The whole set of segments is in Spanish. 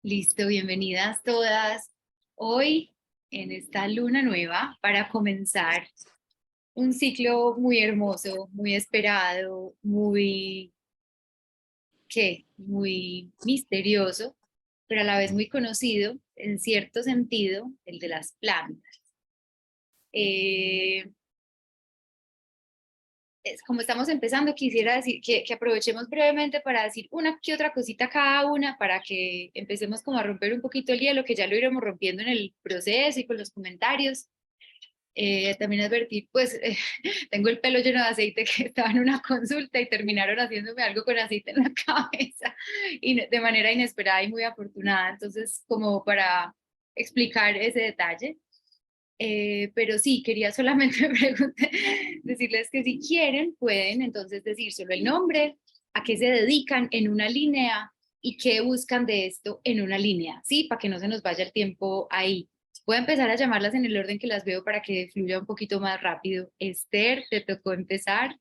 Listo, bienvenidas todas. Hoy en esta luna nueva para comenzar un ciclo muy hermoso, muy esperado, muy misterioso, pero a la vez muy conocido en cierto sentido, el de las plantas. Eh, Como estamos empezando, quisiera decir que aprovechemos brevemente para decir una que otra cosita cada una para que empecemos como a romper un poquito el hielo, que ya lo iremos rompiendo en el proceso y con los comentarios. También advertir, pues tengo el pelo lleno de aceite que estaba en una consulta y terminaron haciéndome algo con aceite en la cabeza y de manera inesperada y muy afortunada. Entonces, como para explicar ese detalle. Pero sí, quería solamente decirles que si quieren, pueden entonces decir solo el nombre, a qué se dedican en una línea y qué buscan de esto en una línea, ¿sí? Para que no se nos vaya el tiempo ahí. Voy a empezar a llamarlas en el orden que las veo para que fluya un poquito más rápido. Esther, te tocó empezar.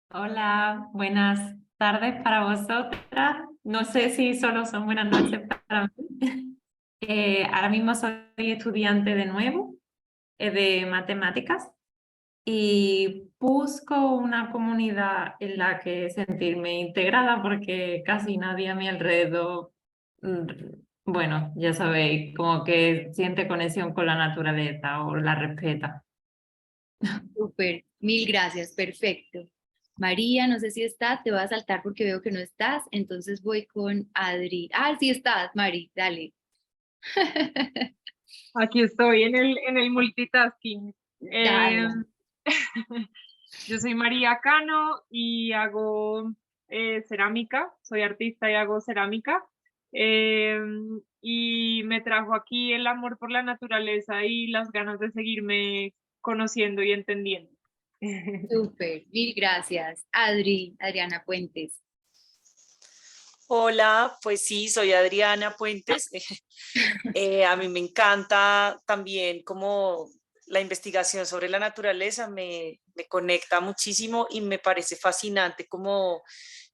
Hola, buenas tardes para vosotras. No sé si solo son buenas noches para mí. Ahora mismo soy estudiante de nuevo de matemáticas y busco una comunidad en la que sentirme integrada porque casi nadie a mi alrededor, mm, bueno, ya sabéis, como que siente conexión con la naturaleza o la respeta. Súper, mil gracias, perfecto. María, no sé si estás, te voy a saltar porque veo que no estás, entonces voy con Adri. Ah, sí estás, Mari, dale. Aquí estoy en el multitasking. Eh, Dale. yo soy María Cano y hago cerámica, soy artista y hago cerámica. Eh, y me trajo aquí el amor por la naturaleza y las ganas de seguirme conociendo y entendiendo. Súper, mil gracias. Adriana Puentes. Hola, pues sí, soy Adriana Puentes. A mí me encanta también como la investigación sobre la naturaleza, me conecta muchísimo y me parece fascinante como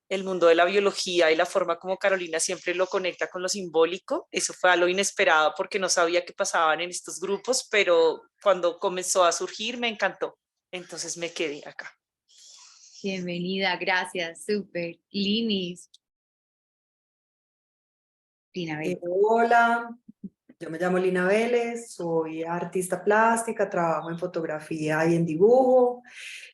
el mundo de la biología y la forma como Carolina siempre lo conecta con lo simbólico. Eso fue algo inesperado porque no sabía que pasaban en estos grupos, pero cuando comenzó a surgir me encantó. Entonces me quedé acá. Bienvenida, gracias, súper. Linis, Lina Bell. Hola, yo me llamo Lina Vélez, soy artista plástica, trabajo en fotografía y en dibujo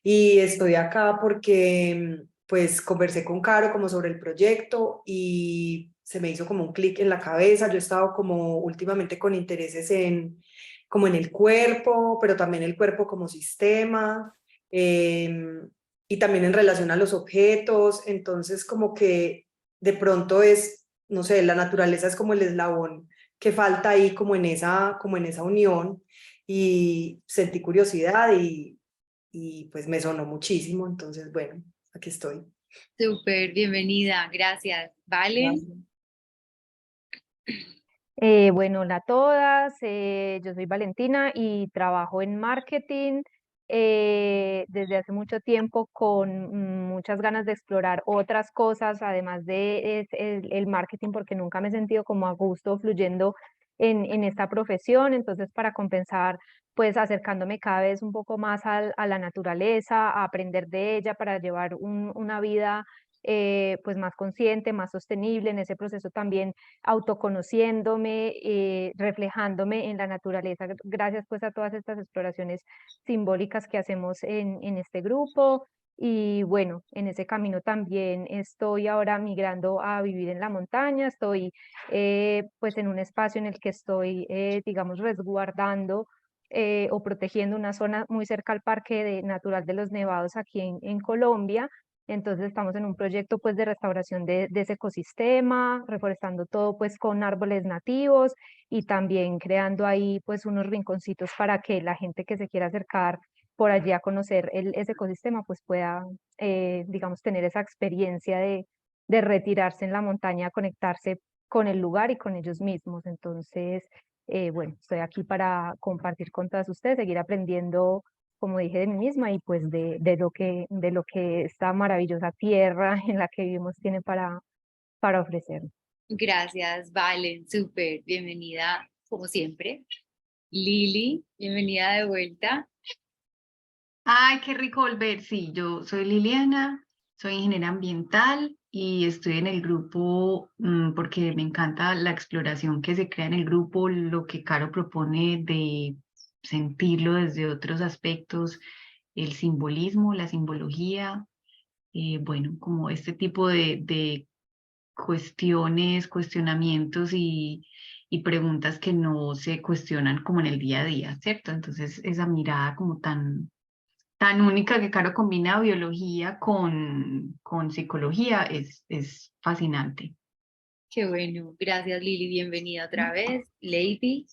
y estoy acá porque pues conversé con Caro como sobre el proyecto y se me hizo como un clic en la cabeza. Yo he estado como últimamente con intereses en como en el cuerpo, pero también el cuerpo como sistema, y también en relación a los objetos. Entonces como que de pronto es, no sé, la naturaleza es como el eslabón que falta ahí como en esa unión, y sentí curiosidad y pues me sonó muchísimo. Entonces bueno, aquí estoy. Súper, bienvenida, gracias. Valen, Gracias. Bueno, hola a todas, yo soy Valentina y trabajo en marketing desde hace mucho tiempo con muchas ganas de explorar otras cosas, además de el marketing, porque nunca me he sentido como a gusto fluyendo en esta profesión. Entonces, para compensar, pues acercándome cada vez un poco más a la naturaleza, a aprender de ella para llevar una vida pues más consciente, más sostenible. En ese proceso también autoconociéndome, reflejándome en la naturaleza, gracias pues a todas estas exploraciones simbólicas que hacemos en este grupo. Y bueno, en ese camino también estoy ahora migrando a vivir en la montaña. Estoy pues en un espacio en el que estoy, digamos, resguardando o protegiendo una zona muy cerca al Natural de los Nevados aquí en Colombia. Entonces estamos en un proyecto pues de restauración de ese ecosistema, reforestando todo pues con árboles nativos y también creando ahí pues unos rinconcitos para que la gente que se quiera acercar por allí a conocer ese ecosistema pues pueda, digamos, tener esa experiencia de retirarse en la montaña, conectarse con el lugar y con ellos mismos. Entonces, bueno, estoy aquí para compartir con todas ustedes, seguir aprendiendo, como dije, de mí misma y pues de lo que esta maravillosa tierra en la que vivimos tiene para ofrecer. Gracias, Valen, súper, bienvenida como siempre. Lili, bienvenida de vuelta. Ay, qué rico volver. Sí, yo soy Liliana, soy ingeniera ambiental y estoy en el grupo porque me encanta la exploración que se crea en el grupo, lo que Caro propone de sentirlo desde otros aspectos, el simbolismo, la simbología, bueno, como este tipo de cuestiones, cuestionamientos y preguntas que no se cuestionan como en el día a día, ¿cierto? Entonces, esa mirada como tan única que Caro combina biología con psicología es fascinante. Qué bueno, gracias Lili, bienvenida otra vez. Lady.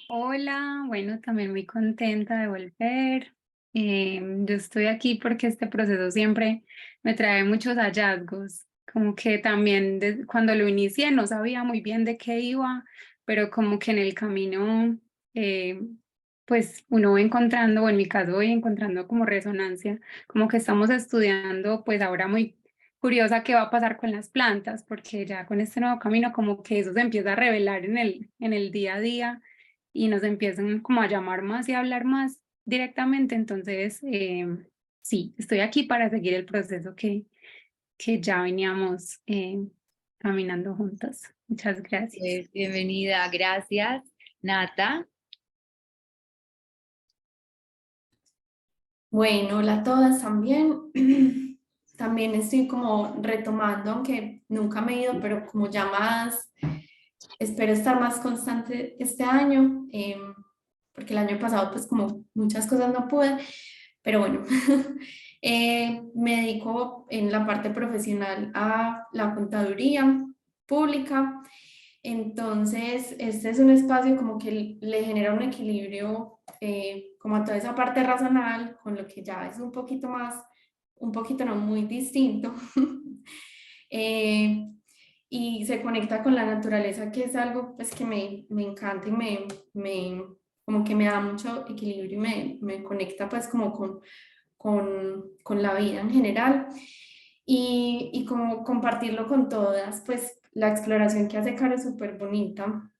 Hola, bueno, también muy contenta de volver. Yo estoy aquí porque este proceso siempre me trae muchos hallazgos, como que también cuando lo inicié no sabía muy bien de qué iba, pero como que en el camino, pues uno va encontrando, o en mi caso voy encontrando como resonancia, como que estamos estudiando, pues ahora muy curiosa qué va a pasar con las plantas, porque ya con este nuevo camino como que eso se empieza a revelar en el día a día y nos empiezan como a llamar más y a hablar más directamente. Entonces, sí, estoy aquí para seguir el proceso que ya veníamos caminando juntos. Muchas gracias. Bienvenida, gracias. Nata. Bueno, hola a todas también. También estoy como retomando, aunque nunca me he ido, pero como ya más, espero estar más constante este año, porque el año pasado pues como muchas cosas no pude, pero bueno, me dedico en la parte profesional a la contaduría pública. Entonces, este es un espacio como que le genera un equilibrio como a toda esa parte racional, con lo que ya es un poquito más, un poquito no muy distinto. Y se conecta con la naturaleza, que es algo pues que me encanta y como que me da mucho equilibrio y me conecta pues como con la vida en general. Y como compartirlo con todas, pues la exploración que hace Caro es súper bonita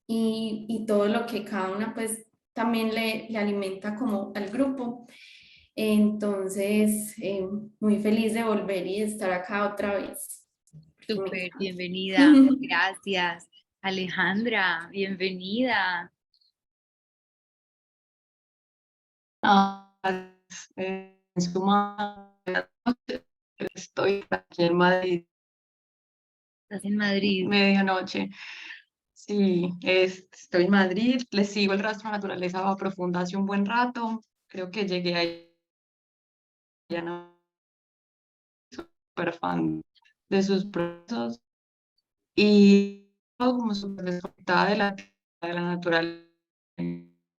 y todo lo que cada una pues también le alimenta como al grupo. Entonces, muy feliz de volver y de estar acá otra vez. Súper, bienvenida, gracias. Alejandra, bienvenida. En suma, estoy aquí en Madrid. ¿Estás en Madrid? Medianoche. Sí, estoy en Madrid, les sigo el rastro de naturaleza profunda hace un buen rato. Creo que llegué ahí, ya no súper fan de sus procesos y como súper desconectada de la naturaleza,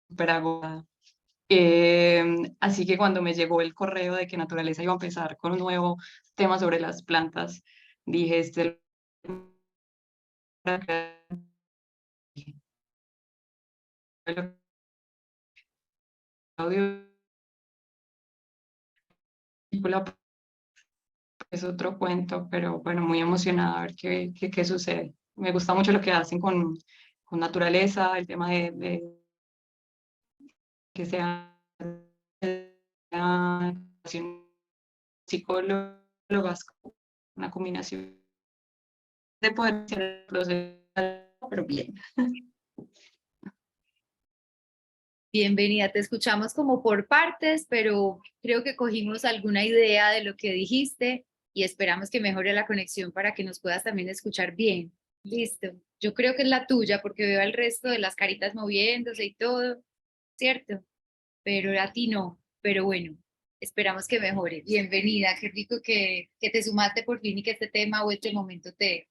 súper agotada. Así que cuando me llegó el correo de que Naturaleza iba a empezar con un nuevo tema sobre las plantas, dije, es otro cuento, pero bueno, muy emocionada a ver qué sucede. Me gusta mucho lo que hacen con Naturaleza, el tema de que sea psicólogas, una combinación de poder hacer el proceso, pero bien. Bienvenida, te escuchamos como por partes, pero creo que cogimos alguna idea de lo que dijiste y esperamos que mejore la conexión para que nos puedas también escuchar bien. Listo. Yo creo que es la tuya porque veo al resto de las caritas moviéndose y todo, ¿cierto? Pero a ti no. Pero bueno, esperamos que mejore. Bienvenida, qué rico que te sumaste por fin y que este tema o este momento te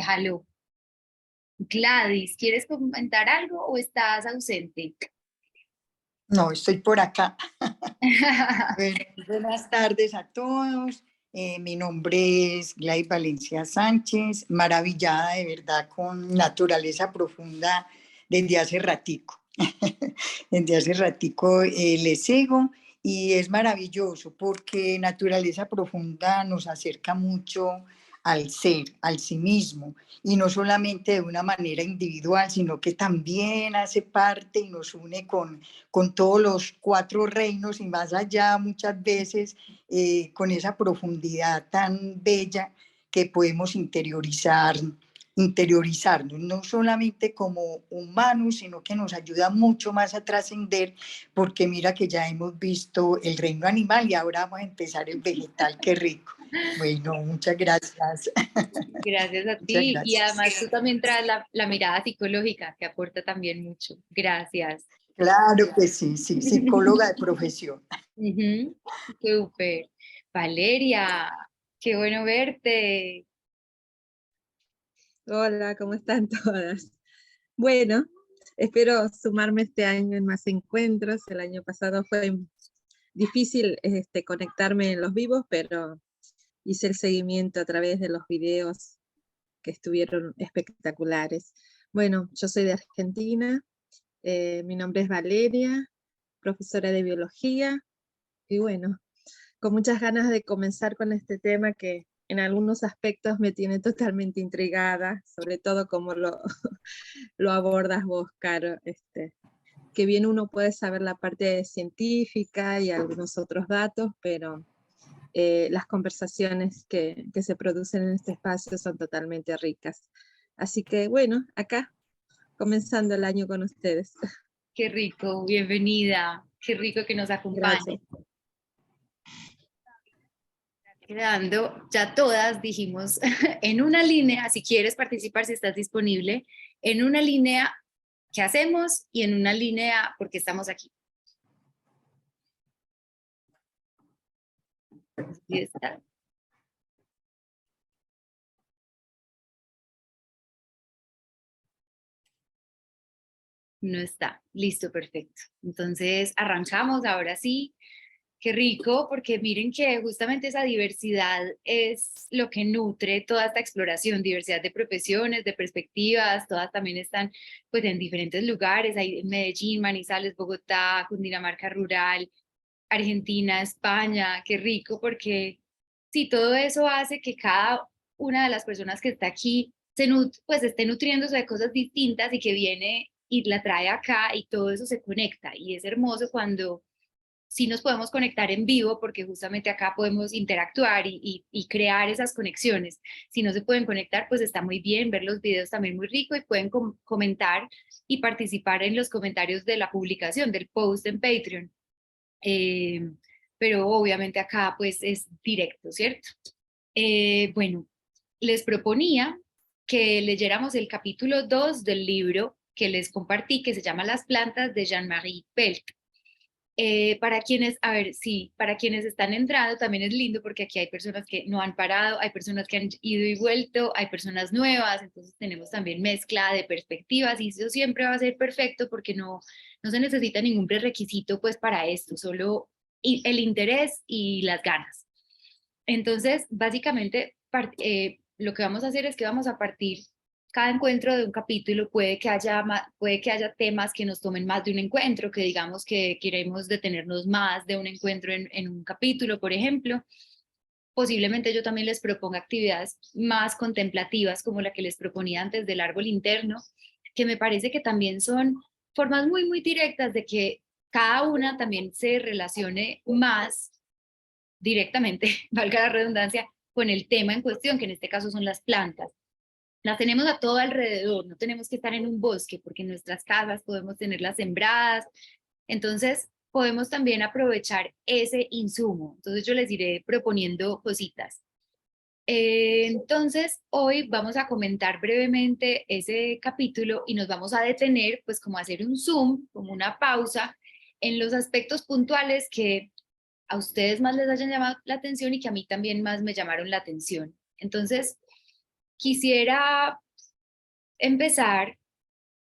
jaló. Gladys, ¿quieres comentar algo o estás ausente? No, estoy por acá. Bueno, buenas tardes a todos. Mi nombre es Gladys Valencia Sánchez, maravillada de verdad con Naturaleza Profunda desde hace ratico. Desde hace ratico les sigo y es maravilloso porque Naturaleza Profunda nos acerca mucho al ser, al sí mismo, y no solamente de una manera individual, sino que también hace parte y nos une con todos los 4 reinos y más allá muchas veces, con esa profundidad tan bella que podemos interiorizarnos, no solamente como humanos, sino que nos ayuda mucho más a trascender, porque mira que ya hemos visto el reino animal y ahora vamos a empezar el vegetal, qué rico. Bueno, muchas gracias. Gracias a Muchas ti. Y gracias. además tú también traes la mirada psicológica que aporta también mucho. Gracias. Claro que sí, sí, psicóloga de profesión. Ujú, súper. Valeria, qué bueno verte. Hola, ¿cómo están todas? Bueno, espero sumarme este año en más encuentros. El año pasado fue difícil conectarme en los vivos, pero hice el seguimiento a través de los videos que estuvieron espectaculares. Bueno, yo soy de Argentina, mi nombre es Valeria, profesora de biología, y bueno, con muchas ganas de comenzar con este tema que en algunos aspectos me tiene totalmente intrigada, sobre todo como lo abordas vos, Caro, que bien uno puede saber la parte científica y algunos otros datos, pero las conversaciones que se producen en este espacio son totalmente ricas. Así que bueno, acá, comenzando el año con ustedes. Qué rico, bienvenida. Qué rico que nos acompañe. Gracias. Quedando, ya todas dijimos en una línea, si quieres participar, si estás disponible, en una línea, ¿qué hacemos? Y en una línea, ¿por qué estamos aquí? Ahí está. No está. Listo, perfecto. Entonces, arrancamos ahora sí. Qué rico, porque miren que justamente esa diversidad es lo que nutre toda esta exploración, diversidad de profesiones, de perspectivas, todas también están pues en diferentes lugares, hay en Medellín, Manizales, Bogotá, Cundinamarca rural, Argentina, España, qué rico, porque sí, todo eso hace que cada una de las personas que está aquí pues esté nutriéndose de cosas distintas y que viene y la trae acá y todo eso se conecta y es hermoso cuando sí nos podemos conectar en vivo porque justamente acá podemos interactuar y crear esas conexiones. Si no se pueden conectar, pues está muy bien, ver los videos también muy rico y pueden comentar y participar en los comentarios de la publicación, del post en Patreon. Pero obviamente acá pues es directo, ¿cierto? Bueno, les proponía que leyéramos el capítulo 2 del libro que les compartí, que se llama Las plantas de Jean-Marie Pelt. Para quienes, a ver, sí, para quienes están entrando también es lindo porque aquí hay personas que no han parado, hay personas que han ido y vuelto, hay personas nuevas, entonces tenemos también mezcla de perspectivas y eso siempre va a ser perfecto porque no se necesita ningún prerequisito pues para esto, solo el interés y las ganas. Entonces, básicamente, lo que vamos a hacer es que vamos a partir cada encuentro de un capítulo, puede que haya temas que nos tomen más de un encuentro, que digamos que queremos detenernos más de un encuentro en un capítulo, por ejemplo. Posiblemente yo también les proponga actividades más contemplativas, como la que les proponía antes del árbol interno, que me parece que también son formas muy, muy directas de que cada una también se relacione más directamente, valga la redundancia, con el tema en cuestión, que en este caso son las plantas. Las tenemos a todo alrededor, no tenemos que estar en un bosque, porque en nuestras casas podemos tenerlas sembradas, entonces podemos también aprovechar ese insumo. Entonces yo les iré proponiendo cositas. Entonces hoy vamos a comentar brevemente ese capítulo y nos vamos a detener, pues como hacer un zoom, como una pausa, en los aspectos puntuales que a ustedes más les hayan llamado la atención y que a mí también más me llamaron la atención. Entonces, quisiera empezar,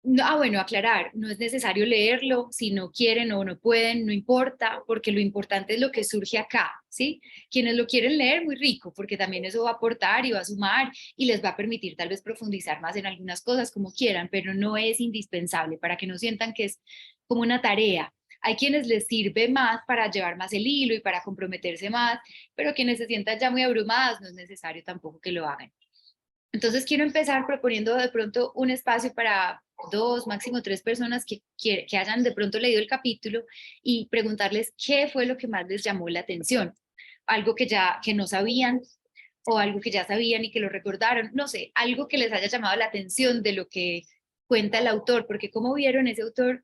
bueno, aclarar, no es necesario leerlo, si no quieren o no pueden, no importa, porque lo importante es lo que surge acá, ¿sí? Quienes lo quieren leer, muy rico, porque también eso va a aportar y va a sumar y les va a permitir tal vez profundizar más en algunas cosas como quieran, pero no es indispensable para que no sientan que es como una tarea. Hay quienes les sirve más para llevar más el hilo y para comprometerse más, pero quienes se sientan ya muy abrumadas no es necesario tampoco que lo hagan. Entonces quiero empezar proponiendo de pronto un espacio para 2, máximo 3 personas que hayan de pronto leído el capítulo y preguntarles qué fue lo que más les llamó la atención. Algo que no sabían o algo que ya sabían y que lo recordaron, no sé, algo que les haya llamado la atención de lo que cuenta el autor, porque como vieron, ese autor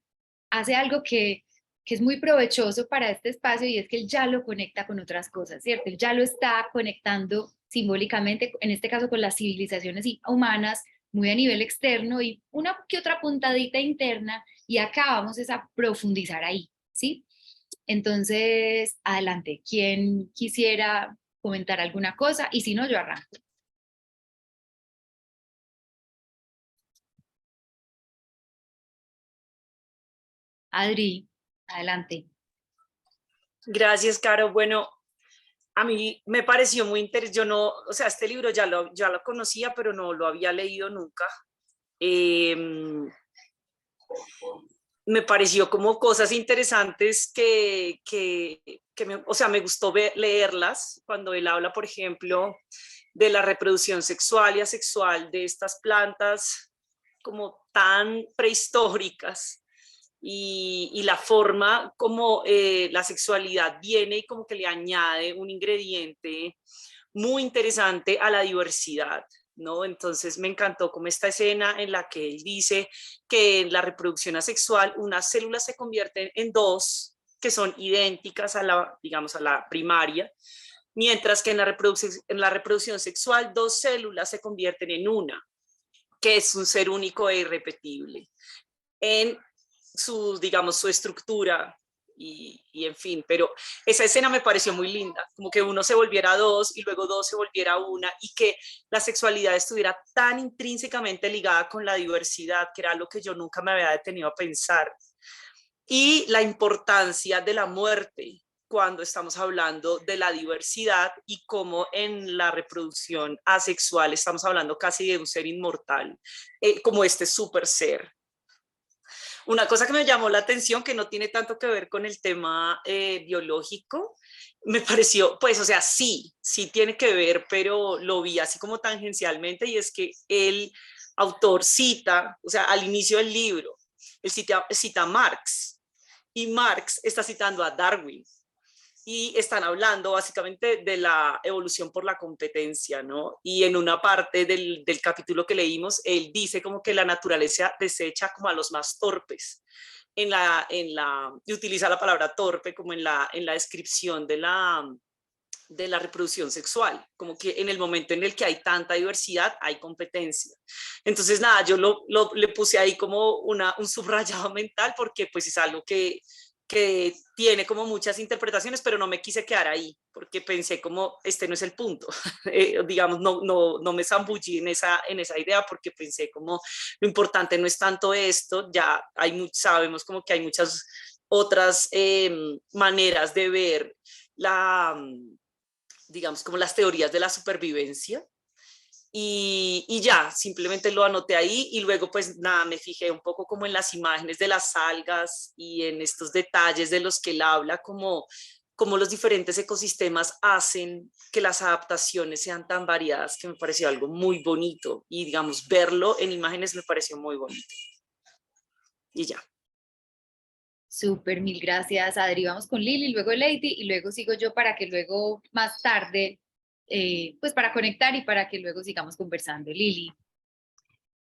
hace algo que es muy provechoso para este espacio y es que él ya lo conecta con otras cosas, ¿cierto? Él ya lo está conectando simbólicamente, en este caso con las civilizaciones humanas, muy a nivel externo y una que otra puntadita interna, y acá vamos a profundizar ahí, ¿sí? Entonces, adelante, ¿quién quisiera comentar alguna cosa? Y si no, yo arranco. Adri, adelante. Gracias, Caro. Bueno, a mí me pareció muy interesante. Yo no, o sea, este libro ya lo conocía, pero no lo había leído nunca. Me pareció como cosas interesantes o sea, me gustó leerlas cuando él habla, por ejemplo, de la reproducción sexual y asexual de estas plantas como tan prehistóricas y la forma como la sexualidad viene y como que le añade un ingrediente muy interesante a la diversidad, ¿no? Entonces me encantó como esta escena en la que él dice que en la reproducción asexual unas células se convierten en dos que son idénticas a la, digamos, a la primaria, mientras que en la reproducción sexual dos células se convierten en una, que es un ser único e irrepetible en su, digamos, su estructura y en fin, pero esa escena me pareció muy linda, como que uno se volviera dos y luego dos se volviera una y que la sexualidad estuviera tan intrínsecamente ligada con la diversidad, que era algo que yo nunca me había detenido a pensar. Y la importancia de la muerte cuando estamos hablando de la diversidad y cómo en la reproducción asexual estamos hablando casi de un ser inmortal, como este super ser. Una cosa que me llamó la atención, que no tiene tanto que ver con el tema biológico, me pareció, pues, o sea, sí tiene que ver, pero lo vi así como tangencialmente, y es que el autor cita, o sea, al inicio del libro, él cita a Marx, y Marx está citando a Darwin, y están hablando básicamente de la evolución por la competencia, ¿no? Y en una parte del capítulo que leímos, él dice como que la naturaleza desecha como a los más torpes, y utiliza la palabra torpe como en la descripción de la reproducción sexual, como que en el momento en el que hay tanta diversidad hay competencia. Entonces nada, yo le puse ahí como un subrayado mental, porque pues es algo que tiene como muchas interpretaciones, pero no me quise quedar ahí, porque pensé como, este no es el punto, digamos, no me zambullí en esa idea, porque pensé como, lo importante no es tanto esto, ya sabemos como que hay muchas otras maneras de ver digamos, como las teorías de la supervivencia, y ya, simplemente lo anoté ahí, y luego pues nada, me fijé un poco como en las imágenes de las algas y en estos detalles de los que él habla, como los diferentes ecosistemas hacen que las adaptaciones sean tan variadas, que me pareció algo muy bonito, y digamos, verlo en imágenes me pareció muy bonito. Y ya. Súper, mil gracias, Adri. Vamos con Lili, luego Lady, y luego sigo yo para que luego más tarde, pues para conectar y para que luego sigamos conversando. Lili.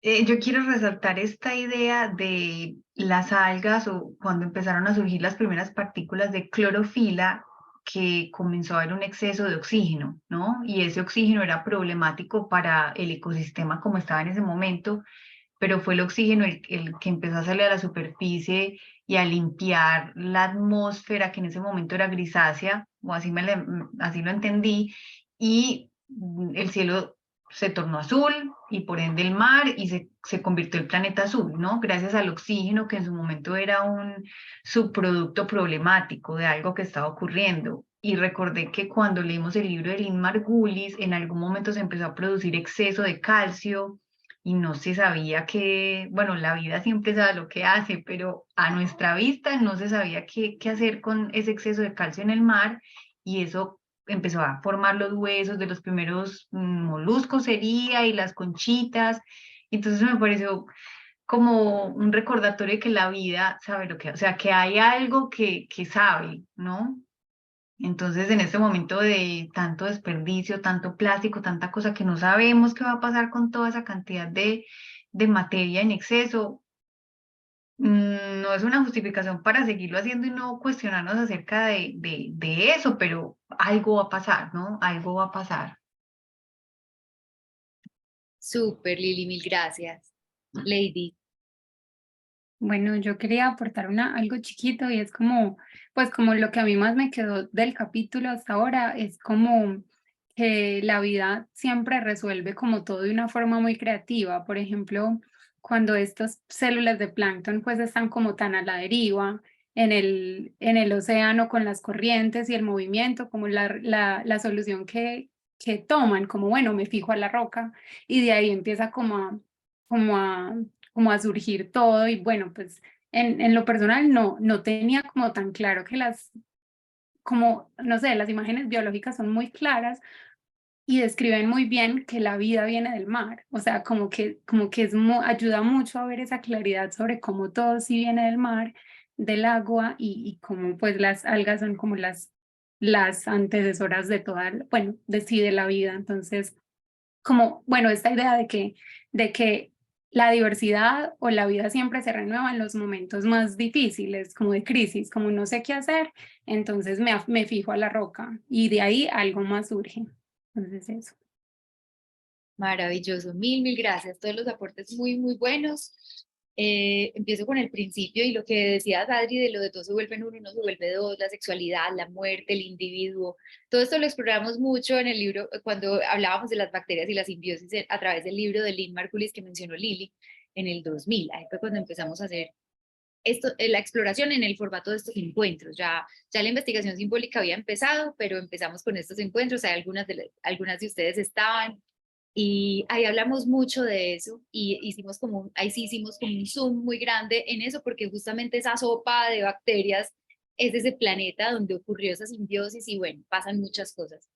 Yo quiero resaltar esta idea de las algas, o cuando empezaron a surgir las primeras partículas de clorofila, que comenzó a haber un exceso de oxígeno, ¿no? Y ese oxígeno era problemático para el ecosistema como estaba en ese momento, pero fue el oxígeno el que empezó a salir a la superficie y a limpiar la atmósfera, que en ese momento era grisácea, o así lo entendí, y el cielo se tornó azul, y por ende el mar, y se convirtió el planeta azul, ¿no? Gracias al oxígeno, que en su momento era un subproducto problemático de algo que estaba ocurriendo. Y recordé que cuando leímos el libro de Lynn Margulis, en algún momento se empezó a producir exceso de calcio, y no se sabía que, bueno, la vida siempre sabe lo que hace, pero a nuestra vista no se sabía qué hacer con ese exceso de calcio en el mar, y eso empezó a formar los huesos de los primeros moluscos sería y las conchitas. Entonces me pareció como un recordatorio de que la vida sabe lo que, o sea, que hay algo que sabe, ¿no? Entonces, en este momento de tanto desperdicio, tanto plástico, tanta cosa que no sabemos qué va a pasar con toda esa cantidad de materia en exceso, no es una justificación para seguirlo haciendo y no cuestionarnos acerca de eso, pero algo va a pasar, ¿no? Algo va a pasar. Súper, Lili, mil gracias. Lady. Bueno, yo quería aportar algo chiquito y es como, pues como lo que a mí más me quedó del capítulo hasta ahora, es como que la vida siempre resuelve como todo de una forma muy creativa. Por ejemplo, cuando estas células de plancton pues están como tan a la deriva en el océano con las corrientes y el movimiento, como la solución que toman, como bueno, me fijo a la roca y de ahí empieza como a como a surgir todo y bueno, pues en lo personal no tenía como tan claro que como, no sé, las imágenes biológicas son muy claras y describen muy bien que la vida viene del mar, o sea, como que ayuda mucho a ver esa claridad sobre cómo todo sí viene del mar, del agua y cómo pues las algas son como las antecesoras de toda, bueno, de sí, de la vida, entonces como, bueno, esta idea de que la diversidad o la vida siempre se renueva en los momentos más difíciles, como de crisis, como no sé qué hacer, entonces me fijo a la roca y de ahí algo más surge. Entonces eso. Maravilloso, mil gracias. Todos los aportes muy, muy buenos. Empiezo con el principio y lo que decías, Adri, de lo de todo se vuelve en uno, uno se vuelve dos, la sexualidad, la muerte, el individuo. Todo esto lo exploramos mucho en el libro, cuando hablábamos de las bacterias y la simbiosis a través del libro de Lynn Margulis que mencionó Lili en el 2000. Ahí fue cuando empezamos a hacer esto, la exploración en el formato de estos encuentros. Ya la investigación simbólica había empezado, pero empezamos con estos encuentros. Hay algunas de ustedes estaban. Y ahí hablamos mucho de eso y hicimos ahí sí hicimos como un zoom muy grande en eso porque justamente esa sopa de bacterias es ese planeta donde ocurrió esa simbiosis y bueno, pasan muchas cosas.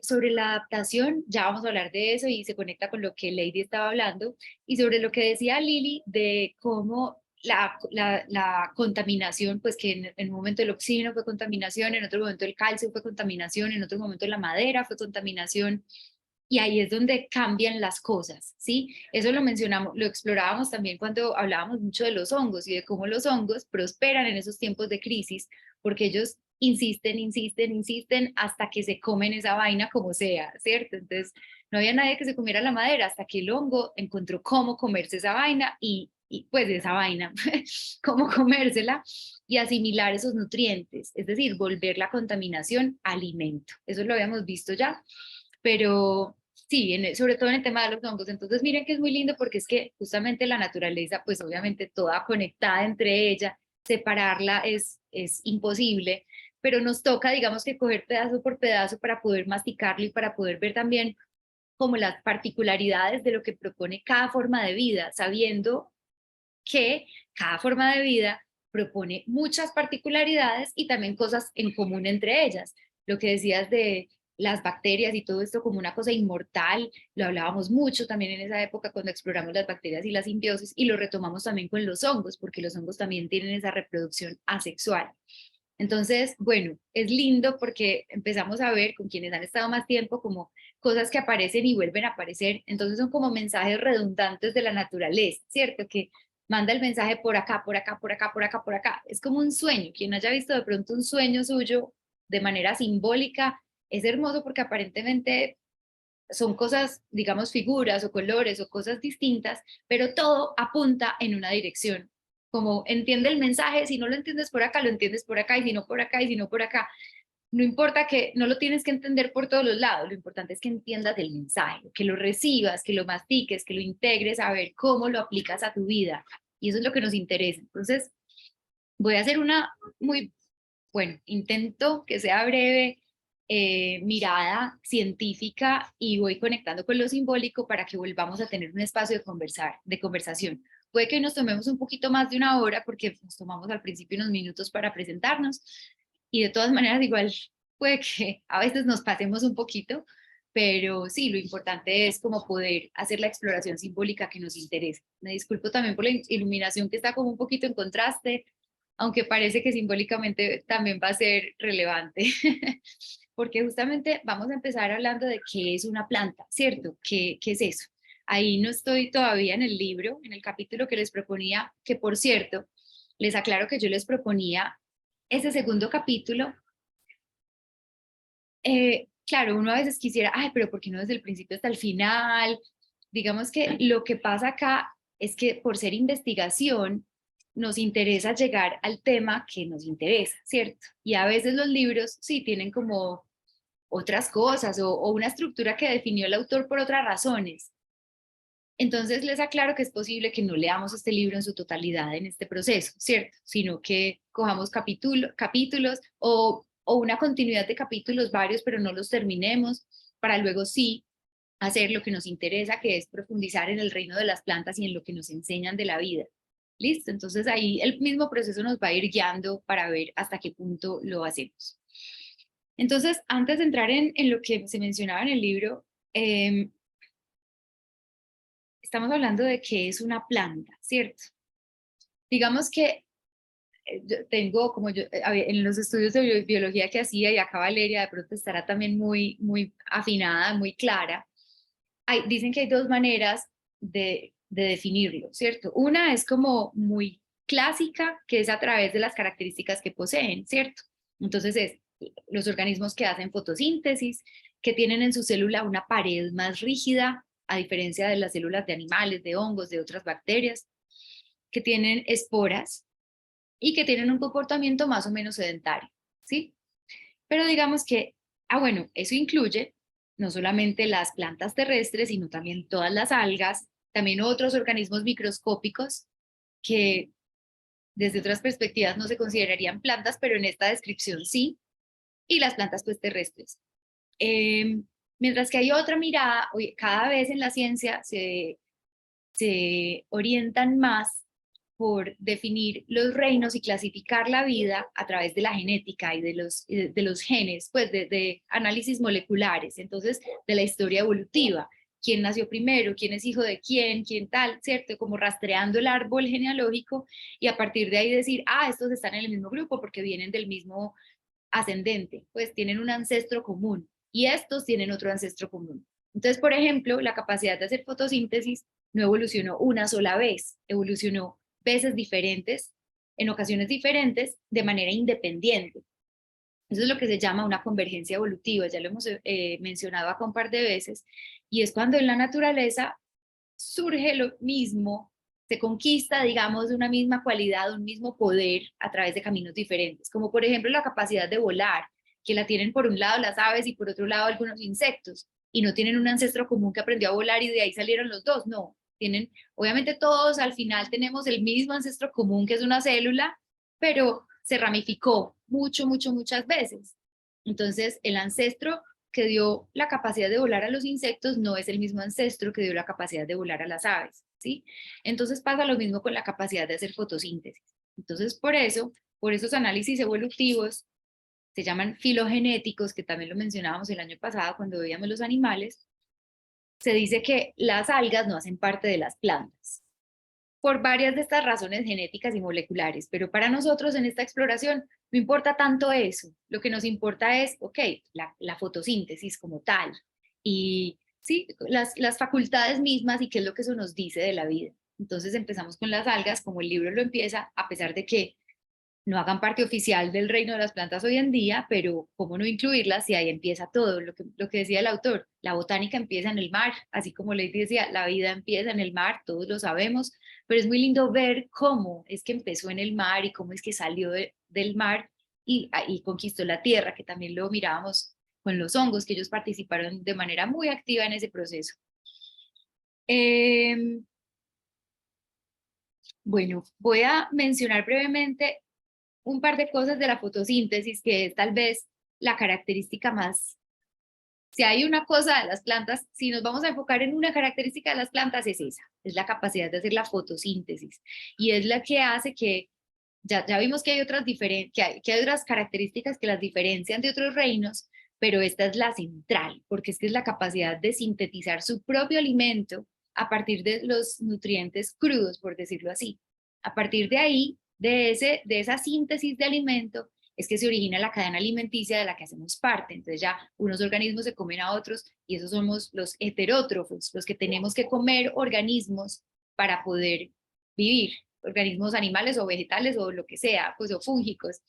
Sobre la adaptación, ya vamos a hablar de eso y se conecta con lo que Lady estaba hablando y sobre lo que decía Lili de cómo la contaminación, pues que en un momento el oxígeno fue contaminación, en otro momento el calcio fue contaminación, en otro momento la madera fue contaminación y ahí es donde cambian las cosas, ¿sí? Eso lo mencionamos, lo explorábamos también cuando hablábamos mucho de los hongos y de cómo los hongos prosperan en esos tiempos de crisis, porque ellos insisten hasta que se comen esa vaina como sea, ¿cierto? Entonces, no había nadie que se comiera la madera hasta que el hongo encontró cómo comerse esa vaina y pues esa vaina, cómo comérsela y asimilar esos nutrientes, es decir, volver la contaminación alimento. Eso lo habíamos visto ya, pero sí, sobre todo en el tema de los hongos. Entonces miren que es muy lindo porque es que justamente la naturaleza, pues obviamente toda conectada entre ella, separarla es imposible, pero nos toca, digamos que coger pedazo por pedazo para poder masticarlo y para poder ver también como las particularidades de lo que propone cada forma de vida, sabiendo que cada forma de vida propone muchas particularidades y también cosas en común entre ellas. Lo que decías de las bacterias y todo esto como una cosa inmortal, lo hablábamos mucho también en esa época cuando exploramos las bacterias y la simbiosis y lo retomamos también con los hongos, porque los hongos también tienen esa reproducción asexual. Entonces, bueno, es lindo porque empezamos a ver con quienes han estado más tiempo como cosas que aparecen y vuelven a aparecer. Entonces son como mensajes redundantes de la naturaleza, ¿cierto? Que manda el mensaje por acá, por acá, por acá, por acá, por acá. Es como un sueño. Quien haya visto de pronto un sueño suyo de manera simbólica, es hermoso porque aparentemente son cosas, digamos, figuras o colores o cosas distintas, pero todo apunta en una dirección. Como entiende el mensaje, si no lo entiendes por acá, lo entiendes por acá, y si no por acá, y si no por acá. No importa que no lo tienes que entender por todos los lados, lo importante es que entiendas el mensaje, que lo recibas, que lo mastiques, que lo integres, a ver cómo lo aplicas a tu vida. Y eso es lo que nos interesa. Entonces, voy a hacer una intento que sea breve mirada científica y voy conectando con lo simbólico para que volvamos a tener un espacio de conversación. Puede que nos tomemos un poquito más de una hora porque nos tomamos al principio unos minutos para presentarnos y de todas maneras igual puede que a veces nos pasemos un poquito, pero sí, lo importante es como poder hacer la exploración simbólica que nos interesa. Me disculpo también por la iluminación que está como un poquito en contraste, aunque parece que simbólicamente también va a ser relevante, porque justamente vamos a empezar hablando de qué es una planta, ¿cierto? ¿Qué es eso? Ahí no estoy todavía en el libro, en el capítulo que les proponía, que por cierto, les aclaro que yo les proponía ese segundo capítulo. Claro, uno a veces quisiera, ay, pero ¿por qué no desde el principio hasta el final? Digamos que lo que pasa acá es que por ser investigación, nos interesa llegar al tema que nos interesa, ¿cierto? Y a veces los libros sí tienen como otras cosas o una estructura que definió el autor por otras razones. Entonces les aclaro que es posible que no leamos este libro en su totalidad en este proceso, ¿cierto? Sino que cojamos capítulos o una continuidad de capítulos varios, pero no los terminemos, para luego sí hacer lo que nos interesa, que es profundizar en el reino de las plantas y en lo que nos enseñan de la vida. ¿Listo? Entonces ahí el mismo proceso nos va a ir guiando para ver hasta qué punto lo hacemos. Entonces, antes de entrar en lo que se mencionaba en el libro, estamos hablando de qué es una planta, ¿cierto? Digamos que yo tengo, como yo, en los estudios de biología que hacía, y acá Valeria de pronto estará también muy afinada, muy clara, dicen que hay dos maneras de definirlo, ¿cierto? Una es como muy clásica, que es a través de las características que poseen, ¿cierto? Entonces es los organismos que hacen fotosíntesis, que tienen en su célula una pared más rígida, a diferencia de las células de animales, de hongos, de otras bacterias, que tienen esporas y que tienen un comportamiento más o menos sedentario, ¿sí? Pero digamos que, bueno, eso incluye no solamente las plantas terrestres, sino también todas las algas, también otros organismos microscópicos que desde otras perspectivas no se considerarían plantas, pero en esta descripción sí, y las plantas pues terrestres. Mientras que hay otra mirada, cada vez en la ciencia se orientan más por definir los reinos y clasificar la vida a través de la genética y de los genes, pues de análisis moleculares, entonces de la historia evolutiva, quién nació primero, quién es hijo de quién tal, ¿cierto? Como rastreando el árbol genealógico y a partir de ahí decir, estos están en el mismo grupo porque vienen del mismo ascendente, pues tienen un ancestro común y estos tienen otro ancestro común. Entonces, por ejemplo, la capacidad de hacer fotosíntesis no evolucionó una sola vez, evolucionó veces diferentes, en ocasiones diferentes, de manera independiente. Eso es lo que se llama una convergencia evolutiva, ya lo hemos mencionado acá un par de veces, y es cuando en la naturaleza surge lo mismo, se conquista, digamos, una misma cualidad, un mismo poder a través de caminos diferentes, como por ejemplo la capacidad de volar, que la tienen por un lado las aves y por otro lado algunos insectos, y no tienen un ancestro común que aprendió a volar y de ahí salieron los dos, no, tienen, obviamente todos al final tenemos el mismo ancestro común que es una célula, pero se ramificó muchas veces. Entonces el ancestro que dio la capacidad de volar a los insectos no es el mismo ancestro que dio la capacidad de volar a las aves, ¿sí? Entonces pasa lo mismo con la capacidad de hacer fotosíntesis. Entonces por esos análisis evolutivos se llaman filogenéticos, que también lo mencionábamos el año pasado cuando veíamos los animales, se dice que las algas no hacen parte de las plantas por varias de estas razones genéticas y moleculares, pero para nosotros en esta exploración no importa tanto eso, lo que nos importa es, ok, la fotosíntesis como tal, y sí, las facultades mismas y qué es lo que eso nos dice de la vida. Entonces empezamos con las algas, como el libro lo empieza, a pesar de que no hagan parte oficial del reino de las plantas hoy en día, pero cómo no incluirlas si ahí empieza todo, lo que decía el autor, la botánica empieza en el mar, así como Lady decía, la vida empieza en el mar, todos lo sabemos, pero es muy lindo ver cómo es que empezó en el mar y cómo es que salió del mar y conquistó la tierra, que también lo mirábamos con los hongos, que ellos participaron de manera muy activa en ese proceso. Bueno, voy a mencionar brevemente un par de cosas de la fotosíntesis, que es tal vez la característica más, si hay una cosa de las plantas, si nos vamos a enfocar en una característica de las plantas, es esa, es la capacidad de hacer la fotosíntesis, y es la que hace que, ya vimos que hay que hay otras características que las diferencian de otros reinos, pero esta es la central, porque es que es la capacidad de sintetizar su propio alimento a partir de los nutrientes crudos, por decirlo así. A partir de ahí, de esa síntesis de alimento, es que se origina la cadena alimenticia de la que hacemos parte. Entonces ya unos organismos se comen a otros y esos somos los heterótrofos, los que tenemos que comer organismos para poder vivir, organismos animales o vegetales o lo que sea, pues o fúngicos,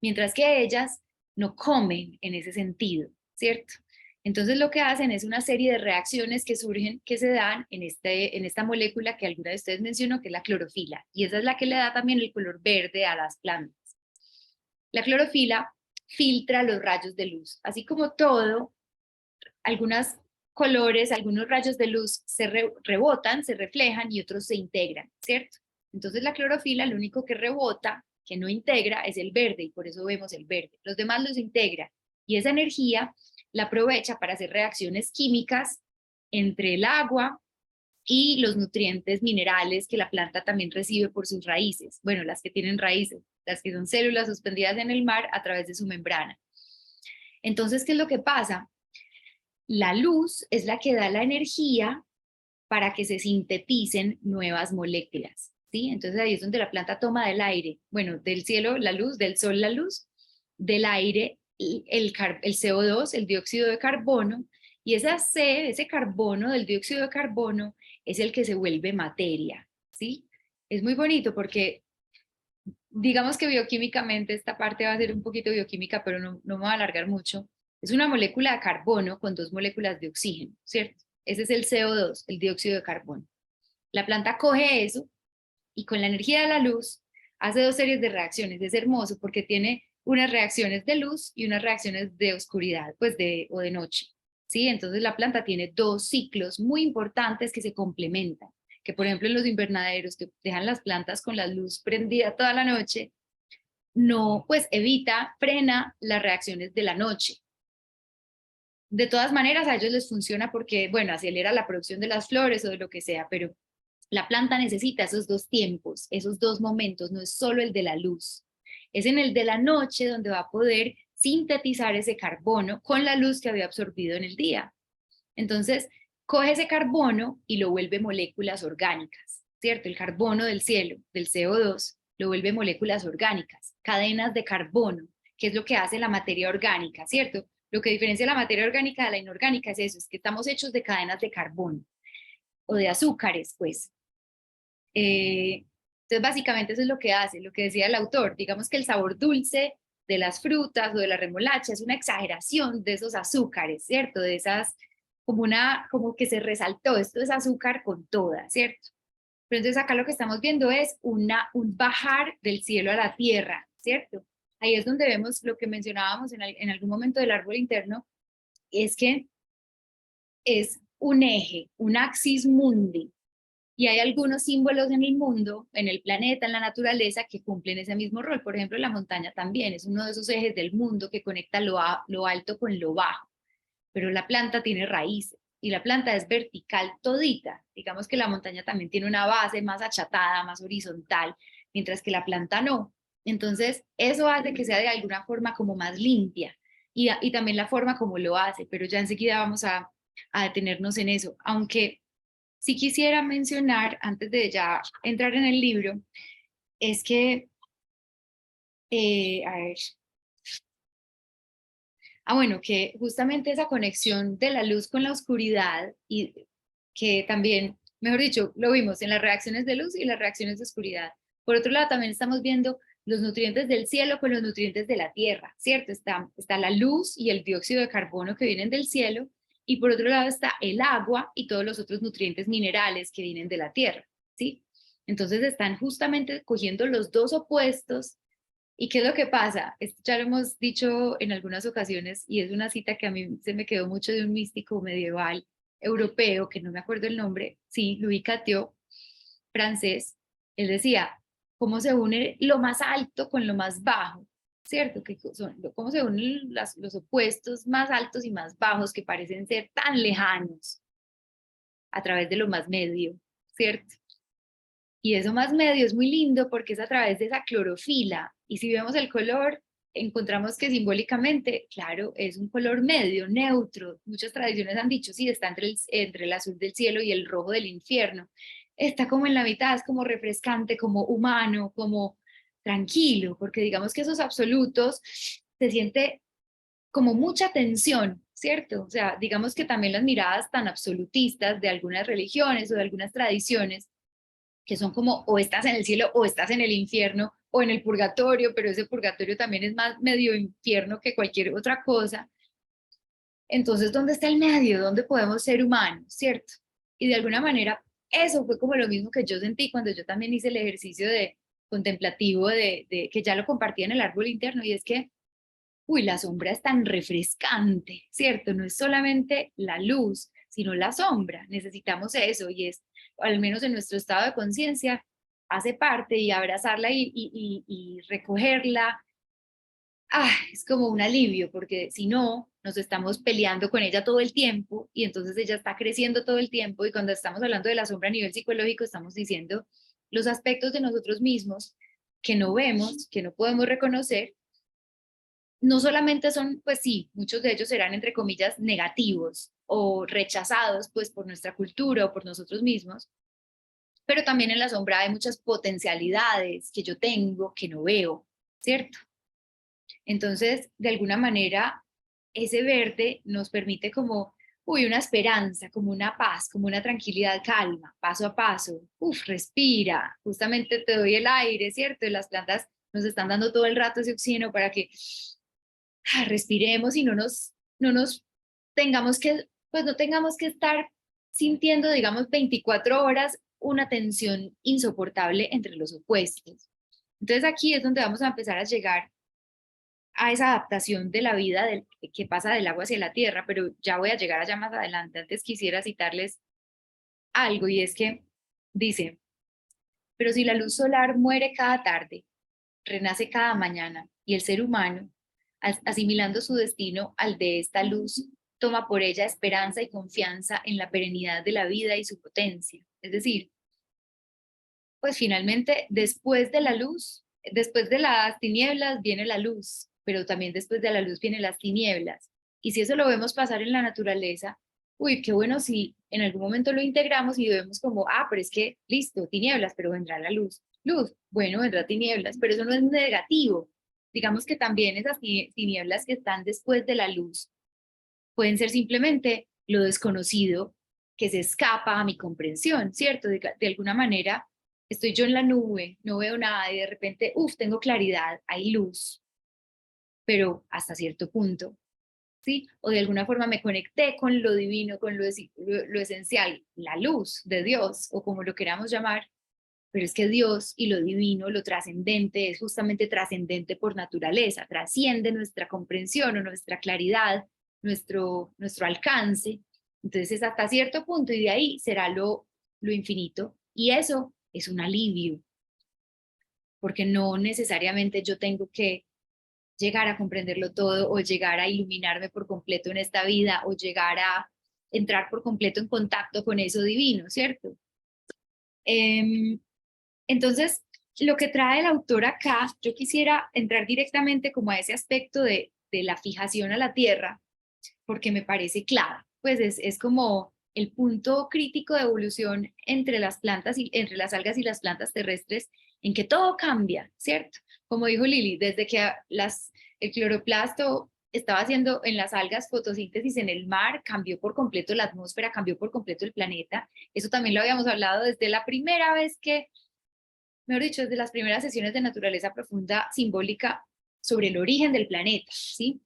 mientras que ellas no comen en ese sentido, ¿cierto? Entonces lo que hacen es una serie de reacciones que surgen, que se dan en esta molécula que alguna de ustedes mencionó, que es la clorofila, y esa es la que le da también el color verde a las plantas. La clorofila filtra los rayos de luz, así como todo, algunos colores, algunos rayos de luz se rebotan, se reflejan y otros se integran, ¿cierto? Entonces la clorofila lo único que rebota, que no integra, es el verde, y por eso vemos el verde. Los demás los integra, y esa energía la aprovecha para hacer reacciones químicas entre el agua y los nutrientes minerales que la planta también recibe por sus raíces. Bueno, las que tienen raíces, las que son células suspendidas en el mar a través de su membrana. Entonces, ¿qué es lo que pasa? La luz es la que da la energía para que se sinteticen nuevas moléculas, ¿sí? Entonces ahí es donde la planta toma del aire, bueno, del cielo la luz, del sol la luz, del aire el CO2, el dióxido de carbono, y ese carbono del dióxido de carbono es el que se vuelve materia, ¿sí? Es muy bonito porque digamos que bioquímicamente esta parte va a ser un poquito bioquímica, pero no me va a alargar mucho. Es una molécula de carbono con 2 moléculas de oxígeno, ¿cierto? Ese es el CO2, el dióxido de carbono. La planta coge eso y con la energía de la luz hace 2 series de reacciones. Es hermoso porque tiene unas reacciones de luz y unas reacciones de oscuridad, pues o de noche, ¿sí? Entonces la planta tiene 2 ciclos muy importantes que se complementan, que por ejemplo en los invernaderos que dejan las plantas con la luz prendida toda la noche, no, pues frena las reacciones de la noche. De todas maneras a ellos les funciona porque, bueno, acelera la producción de las flores o de lo que sea, pero la planta necesita esos 2 tiempos, esos 2 momentos, no es solo el de la luz. Es en el de la noche donde va a poder sintetizar ese carbono con la luz que había absorbido en el día. Entonces, coge ese carbono y lo vuelve moléculas orgánicas, ¿cierto? El carbono del cielo, del CO2, lo vuelve moléculas orgánicas, cadenas de carbono, que es lo que hace la materia orgánica, ¿cierto? Lo que diferencia la materia orgánica de la inorgánica es eso, es que estamos hechos de cadenas de carbono o de azúcares, pues. Entonces, básicamente eso es lo que hace, lo que decía el autor. Digamos que el sabor dulce de las frutas o de la remolacha es una exageración de esos azúcares, ¿cierto? De esas, como que se resaltó, esto es azúcar con toda, ¿cierto? Pero entonces acá lo que estamos viendo es un bajar del cielo a la tierra, ¿cierto? Ahí es donde vemos lo que mencionábamos en algún momento del árbol interno, es que es un eje, un axis mundi, y hay algunos símbolos en el mundo, en el planeta, en la naturaleza, que cumplen ese mismo rol. Por ejemplo, la montaña también es uno de esos ejes del mundo que conecta lo alto con lo bajo, pero la planta tiene raíces, y la planta es vertical todita. Digamos que la montaña también tiene una base más achatada, más horizontal, mientras que la planta no. Entonces, eso hace que sea de alguna forma como más limpia, y también la forma como lo hace, pero ya enseguida vamos a detenernos en eso, aunque sí quisiera mencionar, antes de ya entrar en el libro, es que, a ver, bueno, que justamente esa conexión de la luz con la oscuridad, y que también, mejor dicho, lo vimos en las reacciones de luz y las reacciones de oscuridad. Por otro lado, también estamos viendo los nutrientes del cielo con los nutrientes de la tierra, ¿cierto? Está la luz y el dióxido de carbono que vienen del cielo, y por otro lado está el agua y todos los otros nutrientes minerales que vienen de la tierra, ¿sí? Entonces están justamente cogiendo los 2 opuestos. ¿Y qué es lo que pasa? Esto ya lo hemos dicho en algunas ocasiones, y es una cita que a mí se me quedó mucho de un místico medieval europeo, que no me acuerdo el nombre, sí, Louis Catteau, francés. Él decía, ¿cómo se une lo más alto con lo más bajo? ¿cierto? Que son cómo se unen los opuestos más altos y más bajos que parecen ser tan lejanos a través de lo más medio, ¿cierto? Y eso más medio es muy lindo porque es a través de esa clorofila. Y si vemos el color, encontramos que simbólicamente, claro, es un color medio, neutro. Muchas tradiciones han dicho, sí, está entre el azul del cielo y el rojo del infierno. Está como en la mitad, es como refrescante, como humano, como tranquilo, porque digamos que esos absolutos se siente como mucha tensión, ¿cierto? O sea, digamos que también las miradas tan absolutistas de algunas religiones o de algunas tradiciones que son como o estás en el cielo o estás en el infierno o en el purgatorio, pero ese purgatorio también es más medio infierno que cualquier otra cosa. Entonces, ¿dónde está el medio? ¿Dónde podemos ser humanos? ¿Cierto? Y de alguna manera, eso fue como lo mismo que yo sentí cuando yo también hice el ejercicio de contemplativo de que ya lo compartí en el árbol interno, y es que, uy, la sombra es tan refrescante, ¿cierto? No es solamente la luz, sino la sombra. Necesitamos eso, y es, al menos en nuestro estado de conciencia, hace parte, y abrazarla y recogerla, es como un alivio, porque si no, nos estamos peleando con ella todo el tiempo, y entonces ella está creciendo todo el tiempo, y cuando estamos hablando de la sombra a nivel psicológico, estamos diciendo los aspectos de nosotros mismos que no vemos, que no podemos reconocer. No solamente son, pues sí, muchos de ellos serán entre comillas negativos o rechazados pues por nuestra cultura o por nosotros mismos, pero también en la sombra hay muchas potencialidades que yo tengo que no veo, ¿cierto? Entonces, de alguna manera, ese verde nos permite como, una esperanza, como una paz, como una tranquilidad, calma, paso a paso. Respira, justamente te doy el aire, ¿cierto? Y las plantas nos están dando todo el rato ese oxígeno para que respiremos y no nos tengamos que, pues no tengamos que estar sintiendo, digamos, 24 horas una tensión insoportable entre los opuestos. Entonces aquí es donde vamos a empezar a llegar a esa adaptación de la vida que pasa del agua hacia la tierra, pero ya voy a llegar allá más adelante. Antes quisiera citarles algo, y es que dice: pero si la luz solar muere cada tarde, renace cada mañana, y el ser humano, asimilando su destino al de esta luz, toma por ella esperanza y confianza en la perenidad de la vida y su potencia. Es decir, pues finalmente después de la luz, después de las tinieblas viene la luz, pero también después de la luz vienen las tinieblas. Y si eso lo vemos pasar en la naturaleza, qué bueno si en algún momento lo integramos y vemos como, pero es que listo, tinieblas, pero vendrá la luz. Luz, bueno, vendrá tinieblas, pero eso no es negativo. Digamos que también esas tinieblas que están después de la luz pueden ser simplemente lo desconocido que se escapa a mi comprensión, ¿cierto? De alguna manera estoy yo en la nube, no veo nada, y de repente, tengo claridad, hay luz, pero hasta cierto punto, ¿sí? O de alguna forma me conecté con lo divino, con lo esencial, la luz de Dios, o como lo queramos llamar, pero es que Dios y lo divino, lo trascendente, es justamente trascendente por naturaleza, trasciende nuestra comprensión o nuestra claridad, nuestro alcance. Entonces es hasta cierto punto, y de ahí será lo infinito, y eso es un alivio, porque no necesariamente yo tengo que llegar a comprenderlo todo, o llegar a iluminarme por completo en esta vida, o llegar a entrar por completo en contacto con eso divino, ¿cierto? Entonces, lo que trae el autor acá, yo quisiera entrar directamente como a ese aspecto de la fijación a la tierra, porque me parece clave. Pues es como el punto crítico de evolución entre las plantas y entre las algas y las plantas terrestres, en que todo cambia, ¿cierto? Como dijo Lili, desde que el cloroplasto estaba haciendo en las algas fotosíntesis en el mar, cambió por completo la atmósfera, cambió por completo el planeta. Eso también lo habíamos hablado desde la primera vez que, mejor dicho, desde las primeras sesiones de naturaleza profunda simbólica sobre el origen del planeta, ¿sí?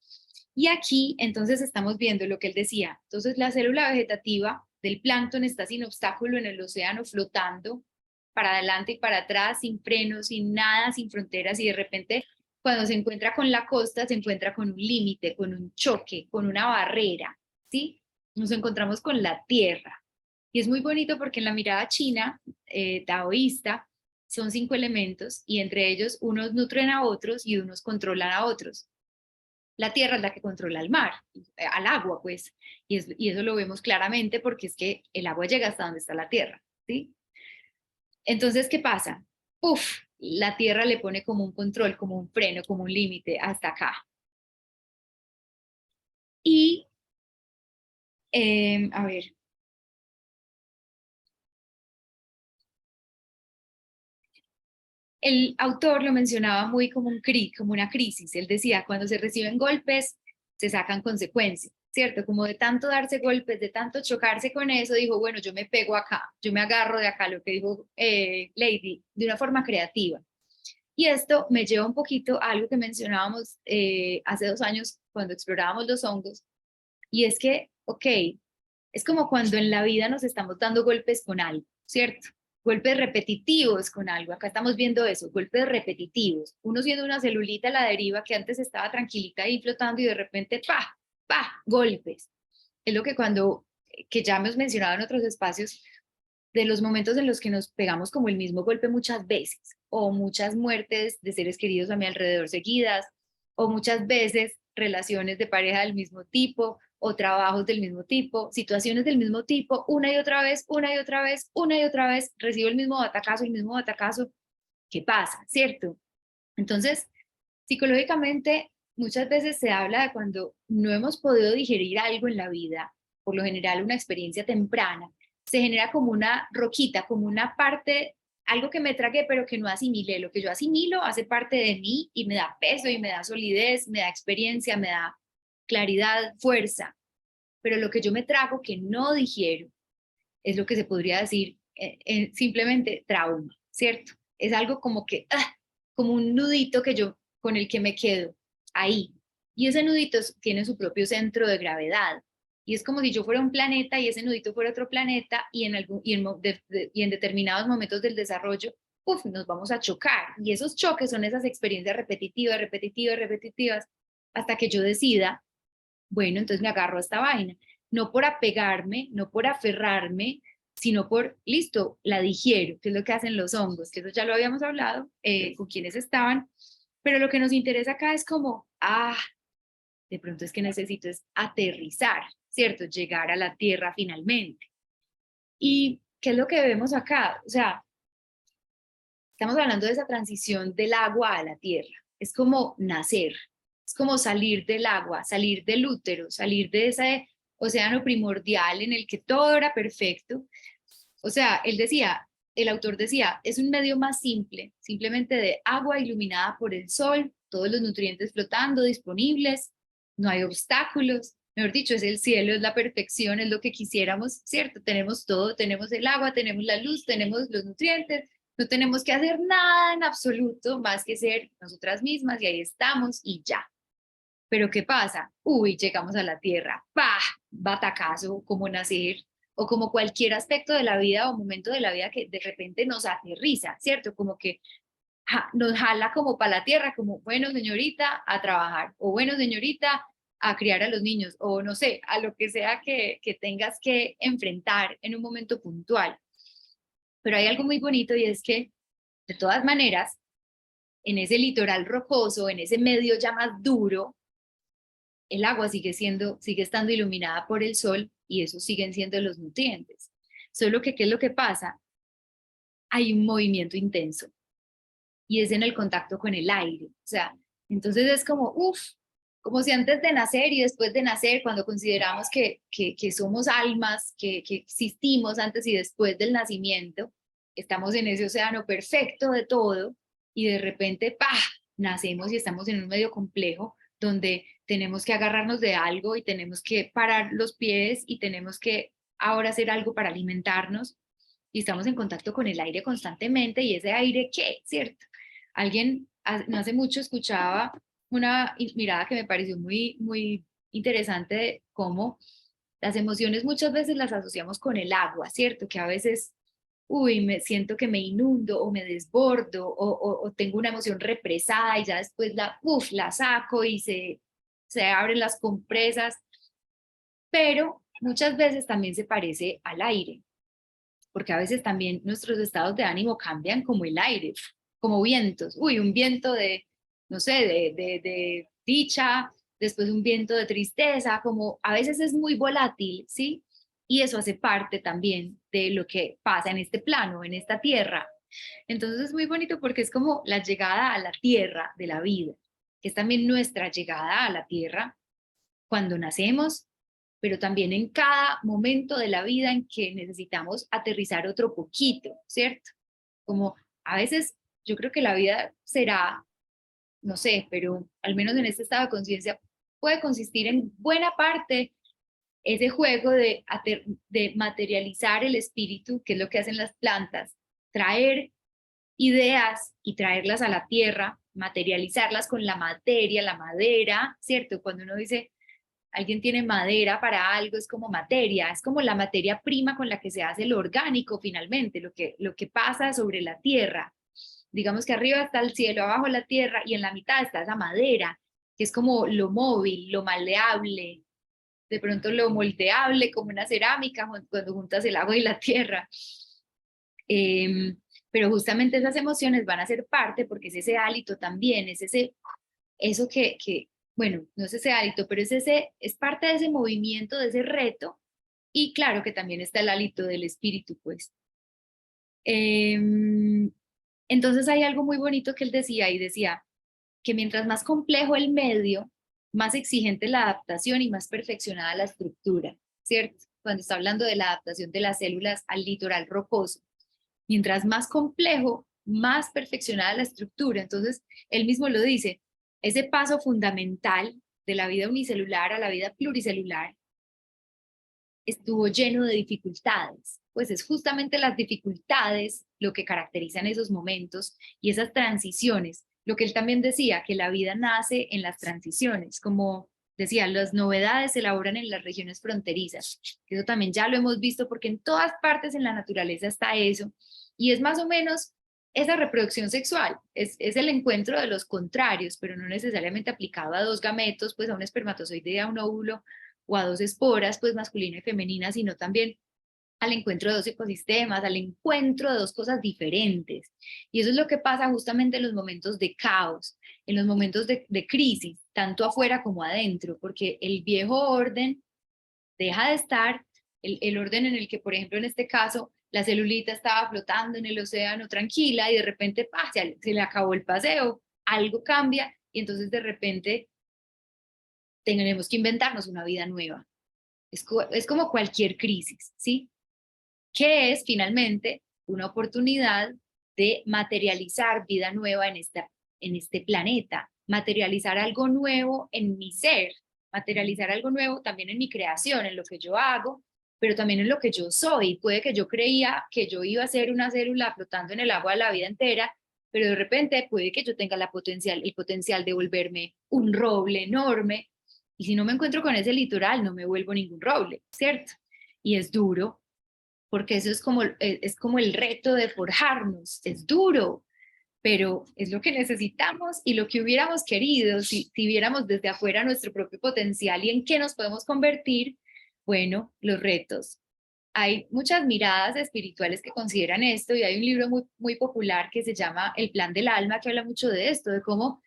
Y aquí entonces estamos viendo lo que él decía. Entonces la célula vegetativa del plancton está sin obstáculo en el océano, flotando para adelante y para atrás, sin frenos, sin nada, sin fronteras, y de repente cuando se encuentra con la costa se encuentra con un límite, con un choque, con una barrera, ¿sí? Nos encontramos con la tierra. Y es muy bonito porque en la mirada china, taoísta, son 5 elementos y entre ellos unos nutren a otros y unos controlan a otros. La tierra es la que controla al mar, al agua, pues, y eso lo vemos claramente porque es que el agua llega hasta donde está la tierra, ¿sí? Entonces, ¿qué pasa? Uf, la tierra le pone como un control, como un freno, como un límite hasta acá. Y, a ver. El autor lo mencionaba muy como como una crisis. Él decía, cuando se reciben golpes, se sacan consecuencias, ¿cierto? Como de tanto darse golpes, de tanto chocarse con eso, dijo, bueno, yo me pego acá, yo me agarro de acá, lo que dijo Lady, de una forma creativa. Y esto me lleva un poquito a algo que mencionábamos hace 2 años cuando explorábamos los hongos, y es que, ok, es como cuando en la vida nos estamos dando golpes con algo, ¿cierto? Golpes repetitivos con algo. Acá estamos viendo eso, golpes repetitivos. Uno siendo una celulita a la deriva que antes estaba tranquilita ahí flotando y de repente, ¡pa! ¡pa! Golpes. Es lo que que ya hemos mencionado en otros espacios, de los momentos en los que nos pegamos como el mismo golpe muchas veces, o muchas muertes de seres queridos a mi alrededor seguidas, o muchas veces relaciones de pareja del mismo tipo, o trabajos del mismo tipo, situaciones del mismo tipo, una y otra vez, una y otra vez, una y otra vez, recibo el mismo batacazo, ¿qué pasa? ¿Cierto? Entonces, psicológicamente, muchas veces se habla de cuando no hemos podido digerir algo en la vida, por lo general una experiencia temprana, se genera como una roquita, como una parte, algo que me tragué pero que no asimilé. Lo que yo asimilo hace parte de mí y me da peso y me da solidez, me da experiencia, me da claridad, fuerza. Pero lo que yo me trago que no digiero es lo que se podría decir simplemente trauma, ¿cierto? Es algo como que, como un nudito con el que me quedo ahí. Y ese nudito tiene su propio centro de gravedad. Y es como si yo fuera un planeta y ese nudito fuera otro planeta y en determinados momentos del desarrollo, nos vamos a chocar. Y esos choques son esas experiencias repetitivas, hasta que yo decida, bueno, entonces me agarro a esta vaina. No por apegarme, no por aferrarme, sino por, listo, la digiero, que es lo que hacen los hongos, que eso ya lo habíamos hablado con quienes estaban, pero lo que nos interesa acá es como, de pronto es que necesito es aterrizar, ¿cierto? Llegar a la tierra finalmente. ¿Y qué es lo que vemos acá? O sea, estamos hablando de esa transición del agua a la tierra. Es como nacer, es como salir del agua, salir del útero, salir de ese océano primordial en el que todo era perfecto. O sea, el autor decía, es un medio más simple, simplemente de agua iluminada por el sol, todos los nutrientes flotando, disponibles, no hay obstáculos, mejor dicho, es el cielo, es la perfección, es lo que quisiéramos, ¿cierto? Tenemos todo, tenemos el agua, tenemos la luz, tenemos los nutrientes, no tenemos que hacer nada en absoluto más que ser nosotras mismas y ahí estamos y ya. Pero ¿qué pasa? Llegamos a la tierra, ¡pah! Batacazo, como nacer, o como cualquier aspecto de la vida o momento de la vida que de repente nos aterriza, ¿cierto? Como que nos jala como para la tierra, como, bueno, señorita, a trabajar, o bueno, señorita, a criar a los niños, o no sé, a lo que sea que tengas que enfrentar en un momento puntual. Pero hay algo muy bonito y es que, de todas maneras, en ese litoral rocoso, en ese medio ya más duro, el agua sigue estando iluminada por el sol y esos siguen siendo los nutrientes. Solo que, ¿qué es lo que pasa? Hay un movimiento intenso y es en el contacto con el aire. O sea, entonces es como, como si antes de nacer y después de nacer, cuando consideramos que somos almas, que existimos antes y después del nacimiento, estamos en ese océano perfecto de todo y de repente, ¡pah!, nacemos y estamos en un medio complejo donde tenemos que agarrarnos de algo y tenemos que parar los pies y tenemos que ahora hacer algo para alimentarnos y estamos en contacto con el aire constantemente y ese aire, ¿qué? ¿Cierto? Alguien no hace mucho escuchaba una mirada que me pareció muy, muy interesante de cómo las emociones muchas veces las asociamos con el agua, ¿cierto? Que a veces, me siento que me inundo o me desbordo o tengo una emoción represada y ya después la saco y se abren las compresas, pero muchas veces también se parece al aire. porque a veces también nuestros estados de ánimo cambian como el aire, como vientos. Uy, un viento de, no sé, de dicha, después un viento de tristeza, como a veces es muy volátil, ¿sí? Y eso hace parte también de lo que pasa en este plano, en esta tierra. Entonces es muy bonito porque es como la llegada a la tierra de la vida, que es también nuestra llegada a la tierra cuando nacemos, pero también en cada momento de la vida en que necesitamos aterrizar otro poquito, ¿cierto? Como a veces yo creo que la vida será, no sé, pero al menos en este estado de conciencia puede consistir en buena parte ese juego de materializar el espíritu, que es lo que hacen las plantas, traer ideas y traerlas a la tierra, materializarlas con la materia, la madera, ¿cierto? Cuando uno dice, alguien tiene madera para algo, es como materia, es como la materia prima con la que se hace lo orgánico finalmente, lo que pasa sobre la tierra. Digamos que arriba está el cielo, abajo la tierra y en la mitad está esa madera, que es como lo móvil, lo maleable, de pronto lo moldeable como una cerámica cuando juntas el agua y la tierra. Pero justamente esas emociones van a ser parte porque es ese hálito también, es eso bueno, no es ese hálito, pero es parte de ese movimiento, de ese reto, y claro que también está el hálito del espíritu, pues. Entonces hay algo muy bonito que él decía, y decía que mientras más complejo el medio, más exigente la adaptación y más perfeccionada la estructura, ¿cierto? Cuando está hablando de la adaptación de las células al litoral rocoso. Mientras más complejo, más perfeccionada la estructura. Entonces, él mismo lo dice, ese paso fundamental de la vida unicelular a la vida pluricelular estuvo lleno de dificultades. Pues es justamente las dificultades lo que caracterizan esos momentos y esas transiciones. Lo que él también decía, que la vida nace en las transiciones, como decía, las novedades se elaboran en las regiones fronterizas. Eso también ya lo hemos visto porque en todas partes en la naturaleza está eso. Y es más o menos esa reproducción sexual, es el encuentro de los contrarios, pero no necesariamente aplicado a dos gametos, pues a un espermatozoide y a un óvulo, o a dos esporas, pues masculina y femenina, sino también al encuentro de dos ecosistemas, al encuentro de dos cosas diferentes. Y eso es lo que pasa justamente en los momentos de caos, en los momentos de crisis, tanto afuera como adentro, porque el viejo orden deja de estar, el orden en el que, por ejemplo, en este caso, la celulita estaba flotando en el océano tranquila y de repente se le acabó el paseo, algo cambia y entonces de repente tenemos que inventarnos una vida nueva. Es como cualquier crisis, ¿sí? Que es finalmente una oportunidad de materializar vida nueva en este planeta, materializar algo nuevo en mi ser, materializar algo nuevo también en mi creación, en lo que yo hago, pero también en lo que yo soy. Puede que yo creía que yo iba a ser una célula flotando en el agua la vida entera, pero de repente puede que yo tenga el potencial de volverme un roble enorme, y si no me encuentro con ese litoral, no me vuelvo ningún roble, ¿cierto? Y es duro, porque eso es como el reto de forjarnos, es duro, pero es lo que necesitamos y lo que hubiéramos querido si viéramos desde afuera nuestro propio potencial y en qué nos podemos convertir. Bueno, los retos. Hay muchas miradas espirituales que consideran esto y hay un libro muy, muy popular que se llama El Plan del Alma, que habla mucho de esto, de cómo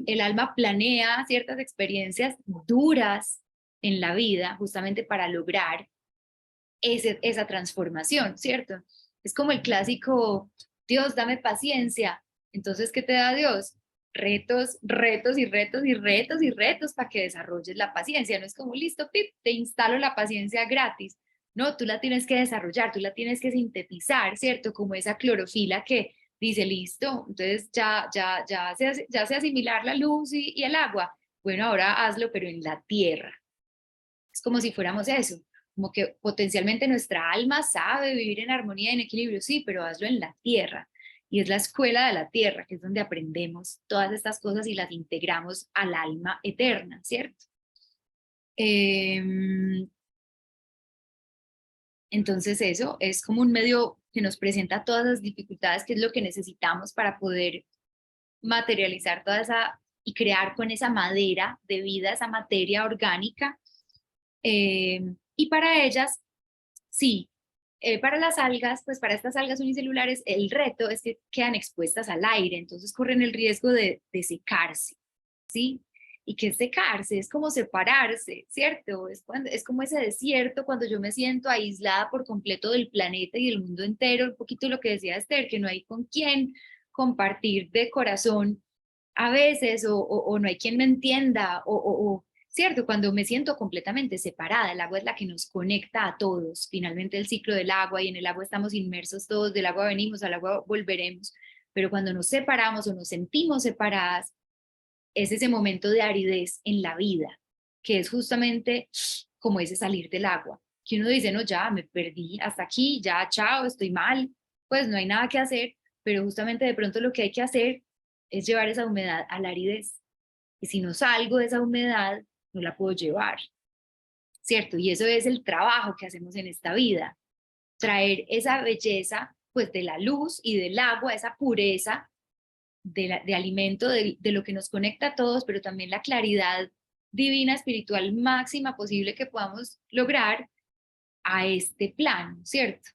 el alma planea ciertas experiencias duras en la vida justamente para lograr esa transformación, ¿cierto? Es como el clásico, Dios, dame paciencia. Entonces, ¿qué te da Dios? Retos, retos y retos y retos y retos para que desarrolles la paciencia. No es como, listo, pip, te instalo la paciencia gratis. No, tú la tienes que desarrollar, tú la tienes que sintetizar, ¿cierto? Como esa clorofila que dice, listo, entonces ya sé asimilar la luz y el agua. Bueno, ahora hazlo, pero en la tierra. Es como si fuéramos eso, como que potencialmente nuestra alma sabe vivir en armonía y en equilibrio, sí, pero hazlo en la tierra. Y es la escuela de la tierra, que es donde aprendemos todas estas cosas y las integramos al alma eterna, ¿cierto? Entonces eso es como un medio que nos presenta todas las dificultades, que es lo que necesitamos para poder materializar toda esa y crear con esa madera de vida, esa materia orgánica. Y para ellas, sí, Para las algas, pues para estas algas unicelulares, el reto es que quedan expuestas al aire, entonces corren el riesgo de secarse, ¿sí? Y que secarse es como separarse, ¿cierto? Es como ese desierto cuando yo me siento aislada por completo del planeta y del mundo entero, un poquito lo que decía Esther, que no hay con quién compartir de corazón a veces, o no hay quien me entienda, ¿cierto? Cuando me siento completamente separada, el agua es la que nos conecta a todos, finalmente el ciclo del agua, y en el agua estamos inmersos todos, del agua venimos, al agua volveremos, pero cuando nos separamos o nos sentimos separadas, es ese momento de aridez en la vida, que es justamente como ese salir del agua, que uno dice, no, ya me perdí, hasta aquí, ya, chao, estoy mal, pues no hay nada que hacer, pero justamente de pronto lo que hay que hacer es llevar esa humedad a la aridez. Y si no salgo de esa humedad, no la puedo llevar, ¿cierto? Y eso es el trabajo que hacemos en esta vida, traer esa belleza, pues de la luz y del agua, esa pureza de alimento, de lo que nos conecta a todos, pero también la claridad divina, espiritual máxima posible que podamos lograr a este plano, ¿cierto?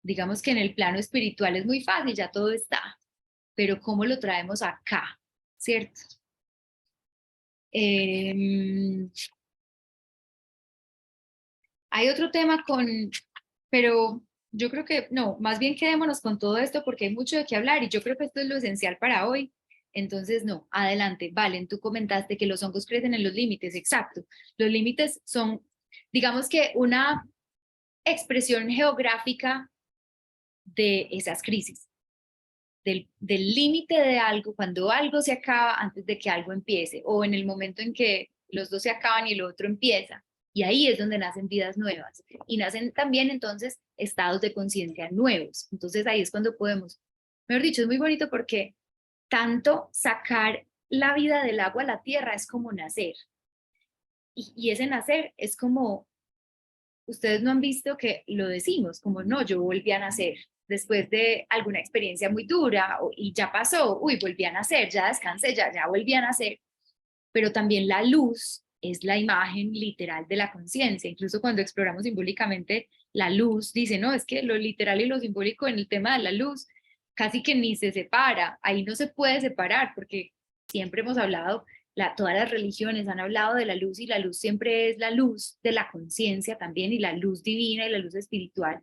Digamos que en el plano espiritual es muy fácil, ya todo está, pero ¿cómo lo traemos acá? ¿Cierto? Hay otro tema pero yo creo que no, más bien quedémonos con todo esto porque hay mucho de qué hablar y yo creo que esto es lo esencial para hoy. Entonces, no, adelante. Valen, tú comentaste que los hongos crecen en los límites, exacto. Los límites son, digamos que una expresión geográfica de esas crisis, del límite de algo, cuando algo se acaba antes de que algo empiece, o en el momento en que los dos se acaban y el otro empieza. Y ahí es donde nacen vidas nuevas. Y nacen también entonces estados de conciencia nuevos. Entonces ahí es cuando podemos, mejor dicho, es muy bonito porque tanto sacar la vida del agua a la tierra es como nacer. Y ese nacer es como, ustedes no han visto que lo decimos, como no, yo volví a nacer después de alguna experiencia muy dura y ya pasó, uy, volví a nacer, ya descansé, ya volví a nacer. Pero también la luz es la imagen literal de la conciencia. Incluso cuando exploramos simbólicamente la luz, dice, no, es que lo literal y lo simbólico en el tema de la luz casi que ni se separa. Ahí no se puede separar porque siempre hemos hablado, todas las religiones han hablado de la luz y la luz siempre es la luz de la conciencia también y la luz divina y la luz espiritual.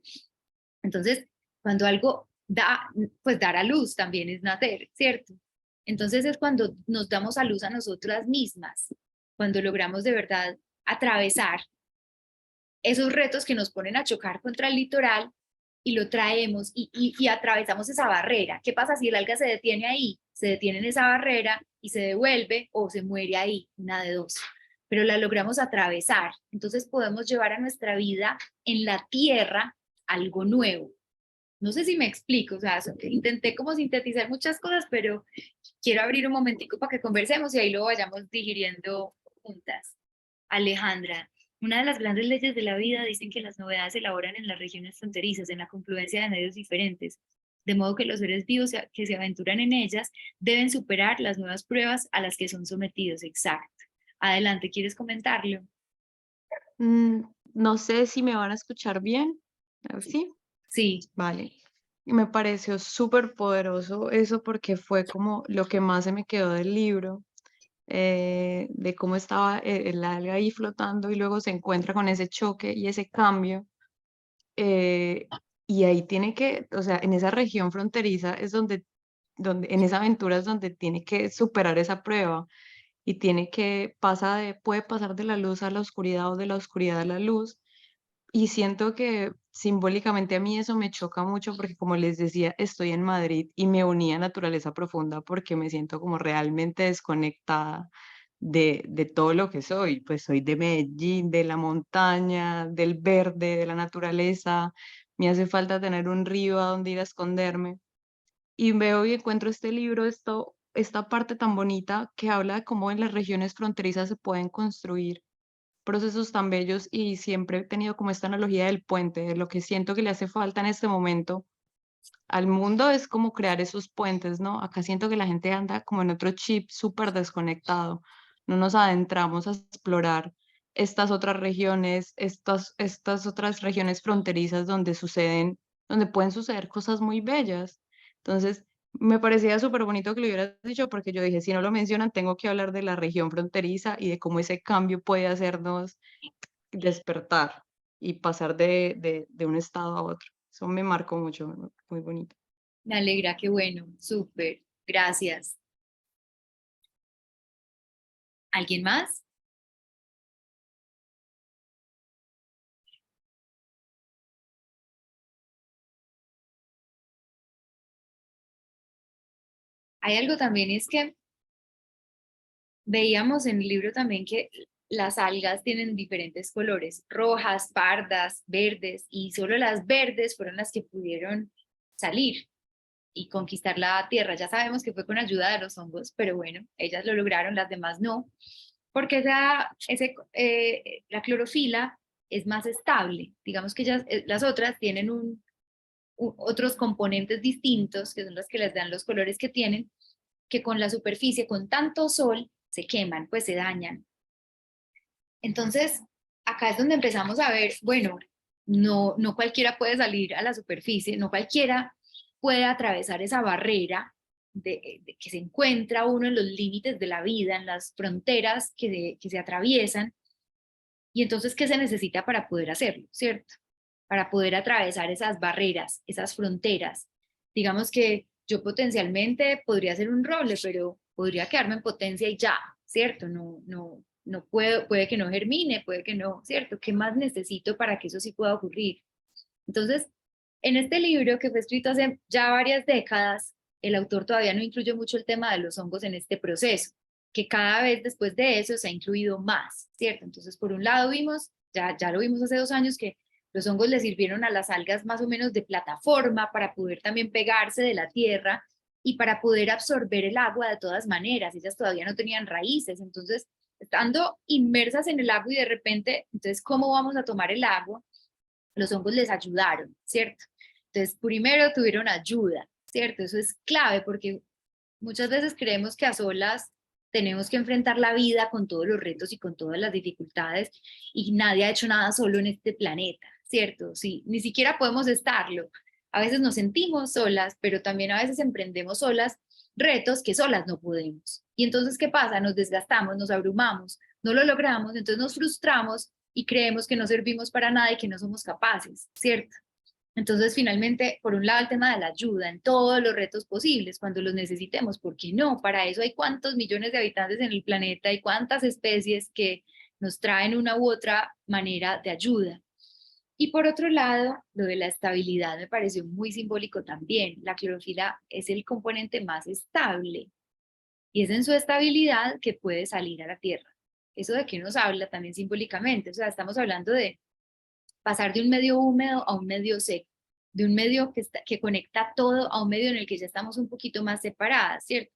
Entonces, cuando algo da, pues dar a luz también es nacer, ¿cierto? Entonces es cuando nos damos a luz a nosotras mismas, cuando logramos de verdad atravesar esos retos que nos ponen a chocar contra el litoral y lo traemos y atravesamos esa barrera. ¿Qué pasa si el alga se detiene ahí? Se detiene en esa barrera y se devuelve o se muere ahí, una de dos. Pero la logramos atravesar. Entonces podemos llevar a nuestra vida en la tierra algo nuevo. No sé si me explico, o sea, intenté como sintetizar muchas cosas, pero quiero abrir un momentico para que conversemos y ahí lo vayamos digiriendo juntas. Alejandra, una de las grandes leyes de la vida dicen que las novedades se elaboran en las regiones fronterizas, en la confluencia de medios diferentes, de modo que los seres vivos que se aventuran en ellas deben superar las nuevas pruebas a las que son sometidos. Exacto. Adelante, ¿quieres comentarlo? No sé si me van a escuchar bien. ¿Sí? Sí. Vale. Y me pareció súper poderoso eso porque fue como lo que más se me quedó del libro, de cómo estaba el alga ahí flotando y luego se encuentra con ese choque y ese cambio. Y ahí tiene que, o sea, en esa región fronteriza es donde en esa aventura es donde tiene que superar esa prueba y tiene que puede pasar de la luz a la oscuridad o de la oscuridad a la luz. Y siento que simbólicamente a mí eso me choca mucho porque como les decía, estoy en Madrid y me uní a Naturaleza Profunda porque me siento como realmente desconectada de todo lo que soy. Pues soy de Medellín, de la montaña, del verde, de la naturaleza. Me hace falta tener un río a donde ir a esconderme. Y veo y encuentro este libro, esta parte tan bonita que habla de cómo en las regiones fronterizas se pueden construir procesos tan bellos y siempre he tenido como esta analogía del puente, de lo que siento que le hace falta en este momento al mundo es como crear esos puentes, ¿no? Acá siento que la gente anda como en otro chip súper desconectado, no nos adentramos a explorar estas otras regiones, estas otras regiones fronterizas donde pueden suceder cosas muy bellas. Entonces, me parecía súper bonito que lo hubieras dicho porque yo dije, si no lo mencionan, tengo que hablar de la región fronteriza y de cómo ese cambio puede hacernos despertar y pasar de un estado a otro. Eso me marcó mucho, muy bonito. Me alegra, qué bueno, súper, gracias. ¿Alguien más? Hay algo también, es que veíamos en el libro también que las algas tienen diferentes colores, rojas, pardas, verdes, y solo las verdes fueron las que pudieron salir y conquistar la tierra. Ya sabemos que fue con ayuda de los hongos, pero bueno, ellas lo lograron, las demás no, porque la clorofila es más estable. Digamos que las otras tienen otros componentes distintos, que son los que les dan los colores que tienen, que con la superficie, con tanto sol, se queman, pues se dañan. Entonces, acá es donde empezamos a ver, bueno, no cualquiera puede salir a la superficie, no cualquiera puede atravesar esa barrera de que se encuentra uno en los límites de la vida, en las fronteras que se atraviesan. Y entonces, ¿qué se necesita para poder hacerlo, cierto? Para poder atravesar esas barreras, esas fronteras. Digamos que yo potencialmente podría hacer un roble, pero podría quedarme en potencia y ya, ¿cierto? No puede que no germine, puede que no, ¿cierto? ¿Qué más necesito para que eso sí pueda ocurrir? Entonces, en este libro que fue escrito hace ya varias décadas, el autor todavía no incluye mucho el tema de los hongos en este proceso, que cada vez después de eso se ha incluido más, ¿cierto? Entonces, por un lado vimos, ya lo vimos hace 2 años, que los hongos le sirvieron a las algas más o menos de plataforma para poder también pegarse de la tierra y para poder absorber el agua de todas maneras. Ellas todavía no tenían raíces, entonces, estando inmersas en el agua y de repente, entonces, ¿cómo vamos a tomar el agua? Los hongos les ayudaron, ¿cierto? Entonces, primero tuvieron ayuda, ¿cierto? Eso es clave porque muchas veces creemos que a solas tenemos que enfrentar la vida con todos los retos y con todas las dificultades y nadie ha hecho nada solo en este planeta, ¿cierto? Sí, ni siquiera podemos estarlo. A veces nos sentimos solas, pero también a veces emprendemos solas retos que solas no podemos. Y entonces, ¿qué pasa? Nos desgastamos, nos abrumamos, no lo logramos, entonces nos frustramos y creemos que no servimos para nada y que no somos capaces, ¿cierto? Entonces, finalmente, por un lado, el tema de la ayuda en todos los retos posibles, cuando los necesitemos, ¿por qué no? Para eso hay cuántos millones de habitantes en el planeta y cuántas especies que nos traen una u otra manera de ayuda. Y por otro lado, lo de la estabilidad me pareció muy simbólico también. La clorofila es el componente más estable y es en su estabilidad que puede salir a la Tierra. ¿Eso de qué nos habla también simbólicamente? O sea, estamos hablando de pasar de un medio húmedo a un medio seco, de un medio que conecta todo a un medio en el que ya estamos un poquito más separadas, ¿cierto?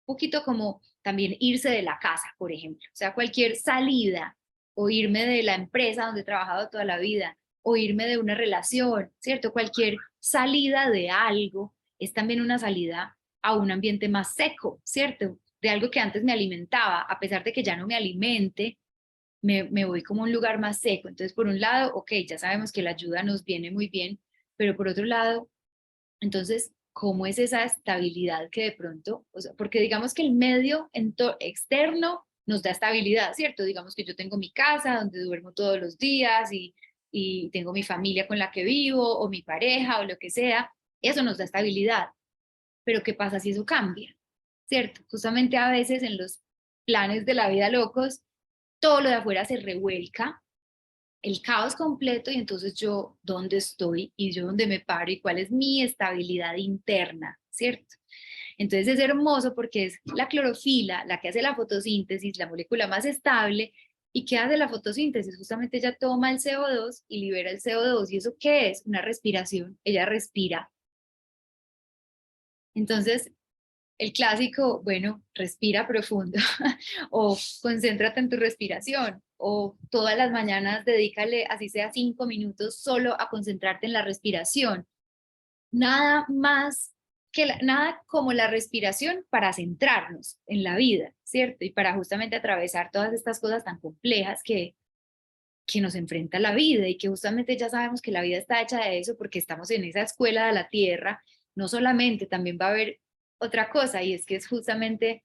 Un poquito como también irse de la casa, por ejemplo. O sea, cualquier salida o irme de la empresa donde he trabajado toda la vida o irme de una relación, ¿cierto? Cualquier salida de algo es también una salida a un ambiente más seco, ¿cierto? De algo que antes me alimentaba, a pesar de que ya no me alimente, me voy como a un lugar más seco. Entonces, por un lado, ok, ya sabemos que la ayuda nos viene muy bien, pero por otro lado, entonces, ¿cómo es esa estabilidad que de pronto, o sea, porque digamos que el medio externo nos da estabilidad, ¿cierto? Digamos que yo tengo mi casa donde duermo todos los días y tengo mi familia con la que vivo o mi pareja o lo que sea, eso nos da estabilidad. Pero ¿qué pasa si eso cambia? ¿Cierto? Justamente a veces en los planes de la vida locos, todo lo de afuera se revuelca, el caos completo, y entonces yo, ¿dónde estoy? Y yo, ¿dónde me paro? ¿Y cuál es mi estabilidad interna? ¿Cierto? Entonces es hermoso porque es la clorofila la que hace la fotosíntesis, la molécula más estable. ¿Y qué hace la fotosíntesis? Justamente ella toma el CO2 y libera el CO2. ¿Y eso qué es? Una respiración. Ella respira. Entonces, el clásico, bueno, respira profundo o concéntrate en tu respiración o todas las mañanas dedícale, así sea 5 minutos, solo a concentrarte en la respiración. Nada más nada como la respiración para centrarnos en la vida, ¿cierto? Y para justamente atravesar todas estas cosas tan complejas que que nos enfrenta a la vida y que justamente ya sabemos que la vida está hecha de eso porque estamos en esa escuela de la tierra. No solamente, también va a haber otra cosa, y es que es justamente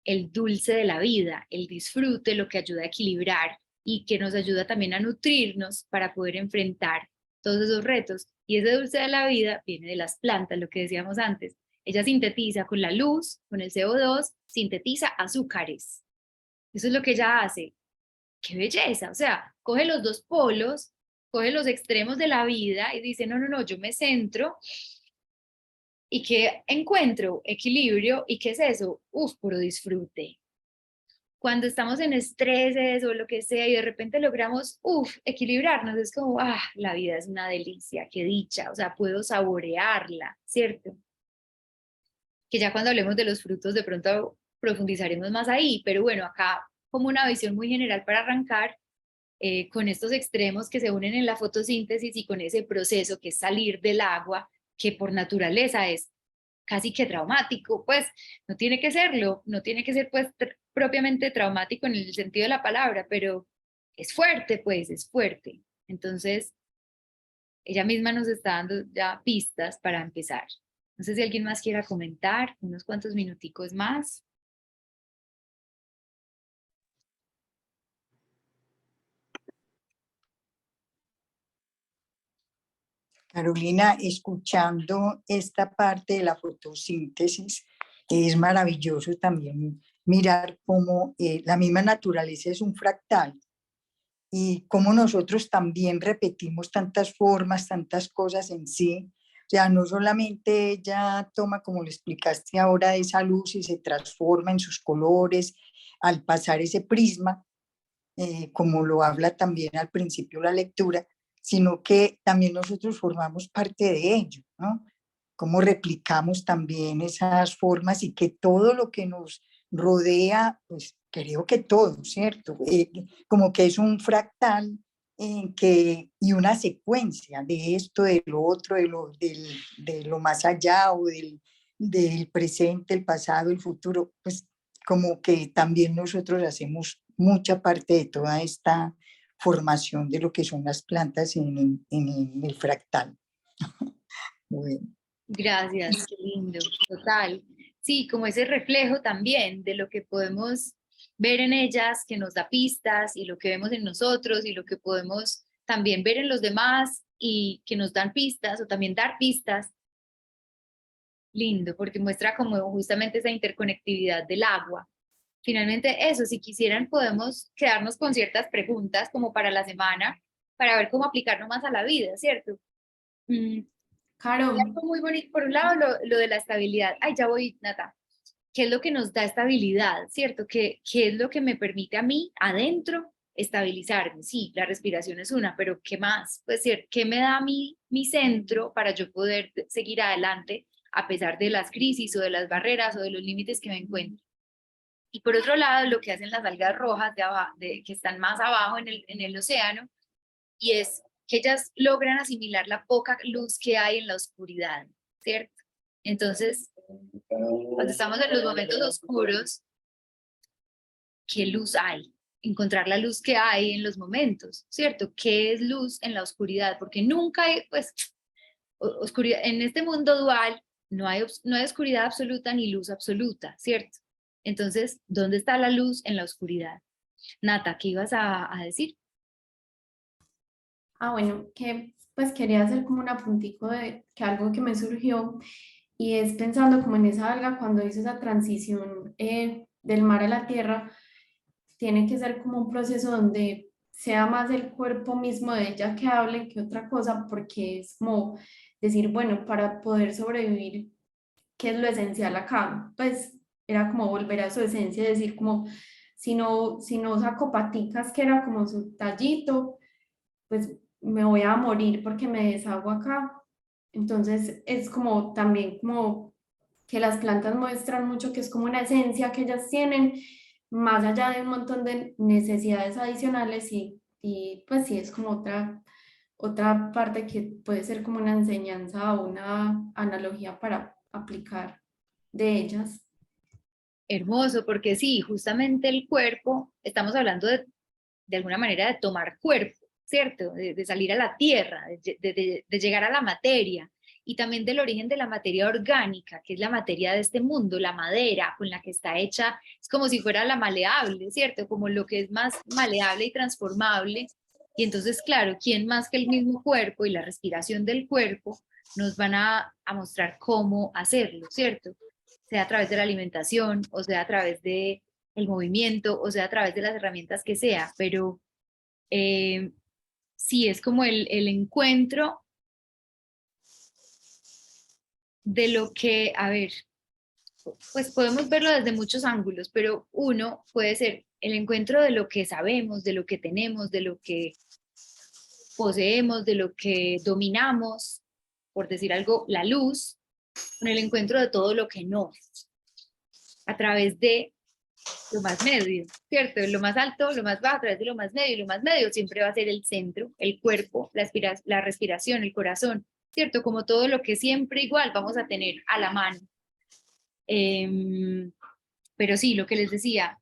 el dulce de la vida, el disfrute, lo que ayuda a equilibrar y que nos ayuda también a nutrirnos para poder enfrentar todos esos retos. Y ese dulce de la vida viene de las plantas, lo que decíamos antes. Ella sintetiza con la luz, con el CO2, sintetiza azúcares. Eso es lo que ella hace. ¡Qué belleza! O sea, coge los dos polos, coge los extremos de la vida y dice, no, no, no, yo me centro. ¿Y qué encuentro? Equilibrio. ¿Y qué es eso? Uf, puro disfrute. Cuando estamos en estrés o lo que sea y de repente logramos, equilibrarnos, es como, la vida es una delicia, qué dicha, o sea, puedo saborearla, ¿cierto? Que ya cuando hablemos de los frutos de pronto profundizaremos más ahí, pero bueno, acá como una visión muy general para arrancar, con estos extremos que se unen en la fotosíntesis y con ese proceso que es salir del agua, que por naturaleza es casi que traumático, pues no tiene que serlo, no tiene que ser pues propiamente traumático en el sentido de la palabra, pero es fuerte, pues es fuerte. Entonces, ella misma nos está dando ya pistas para empezar. No sé si alguien más quiera comentar, unos cuantos minuticos más. Carolina, escuchando esta parte de la fotosíntesis, es maravilloso también mirar cómo la misma naturaleza es un fractal y cómo nosotros también repetimos tantas formas, tantas cosas en sí. O sea, no solamente ella toma, como le explicaste ahora, esa luz y se transforma en sus colores al pasar ese prisma, como lo habla también al principio la lectura, sino que también nosotros formamos parte de ello, ¿no? Cómo replicamos también esas formas y que todo lo que nos rodea, pues creo que todo, ¿cierto? Como que es un fractal y una secuencia de esto, de lo otro, de lo más allá o del presente, el pasado, el futuro, pues como que también nosotros hacemos mucha parte de toda esta formación de lo que son las plantas en el fractal. Bueno. Gracias, qué lindo, total. Sí, como ese reflejo también de lo que podemos ver en ellas, que nos da pistas, y lo que vemos en nosotros, y lo que podemos también ver en los demás, y que nos dan pistas, o también dar pistas. Lindo, porque muestra como justamente esa interconectividad del agua. Finalmente eso, si quisieran podemos quedarnos con ciertas preguntas como para la semana, para ver cómo aplicarlo más a la vida, ¿cierto? Caro. Algo muy bonito, por un lado lo de la estabilidad. Ay, ya voy, Nata. ¿Qué es lo que nos da estabilidad, cierto? ¿Qué es lo que me permite a mí adentro estabilizarme? Sí, la respiración es una, pero ¿qué más? Pues, ¿qué me da a mí mi centro para yo poder seguir adelante a pesar de las crisis o de las barreras o de los límites que me encuentro? Y por otro lado, lo que hacen las algas rojas que están más abajo en el océano, y es que ellas logran asimilar la poca luz que hay en la oscuridad, ¿cierto? Entonces, cuando estamos en los momentos oscuros, ¿qué luz hay? Encontrar la luz que hay en los momentos, ¿cierto? ¿Qué es luz en la oscuridad? Porque nunca hay, pues, oscuridad. En este mundo dual no hay oscuridad absoluta ni luz absoluta, ¿cierto? Entonces, ¿dónde está la luz en la oscuridad? Nata, ¿qué ibas a decir? Bueno, que pues quería hacer como un apuntico de que algo que me surgió y es pensando como en esa alga cuando hizo esa transición del mar a la tierra, tiene que ser como un proceso donde sea más el cuerpo mismo de ella que hable que otra cosa, porque es como decir, bueno, para poder sobrevivir, ¿qué es lo esencial acá? Pues era como volver a su esencia, decir como, si no saco paticas, que era como su tallito, pues me voy a morir porque me deshago acá. Entonces es como también como que las plantas muestran mucho que es como una esencia que ellas tienen, más allá de un montón de necesidades adicionales y pues sí es como otra parte que puede ser como una enseñanza o una analogía para aplicar de ellas. Hermoso, porque sí, justamente el cuerpo, estamos hablando de alguna manera de tomar cuerpo, ¿cierto? De salir a la tierra, de llegar a la materia, y también del origen de la materia orgánica, que es la materia de este mundo, la madera con la que está hecha, es como si fuera la maleable, ¿cierto? Como lo que es más maleable y transformable. Y entonces, claro, ¿quién más que el mismo cuerpo y la respiración del cuerpo nos van a mostrar cómo hacerlo, ¿cierto? Sea a través de la alimentación, o sea a través de el movimiento, o sea a través de las herramientas que sea, pero sí es como el encuentro de lo que, a ver, pues podemos verlo desde muchos ángulos, pero uno puede ser el encuentro de lo que sabemos, de lo que tenemos, de lo que poseemos, de lo que dominamos, por decir algo, la luz, con el encuentro de todo lo que no, a través de lo más medio, ¿cierto? Lo más alto, lo más bajo, a través de lo más medio, y lo más medio siempre va a ser el centro, el cuerpo, la respiración, el corazón, ¿cierto? Como todo lo que siempre igual vamos a tener a la mano. Pero sí, lo que les decía,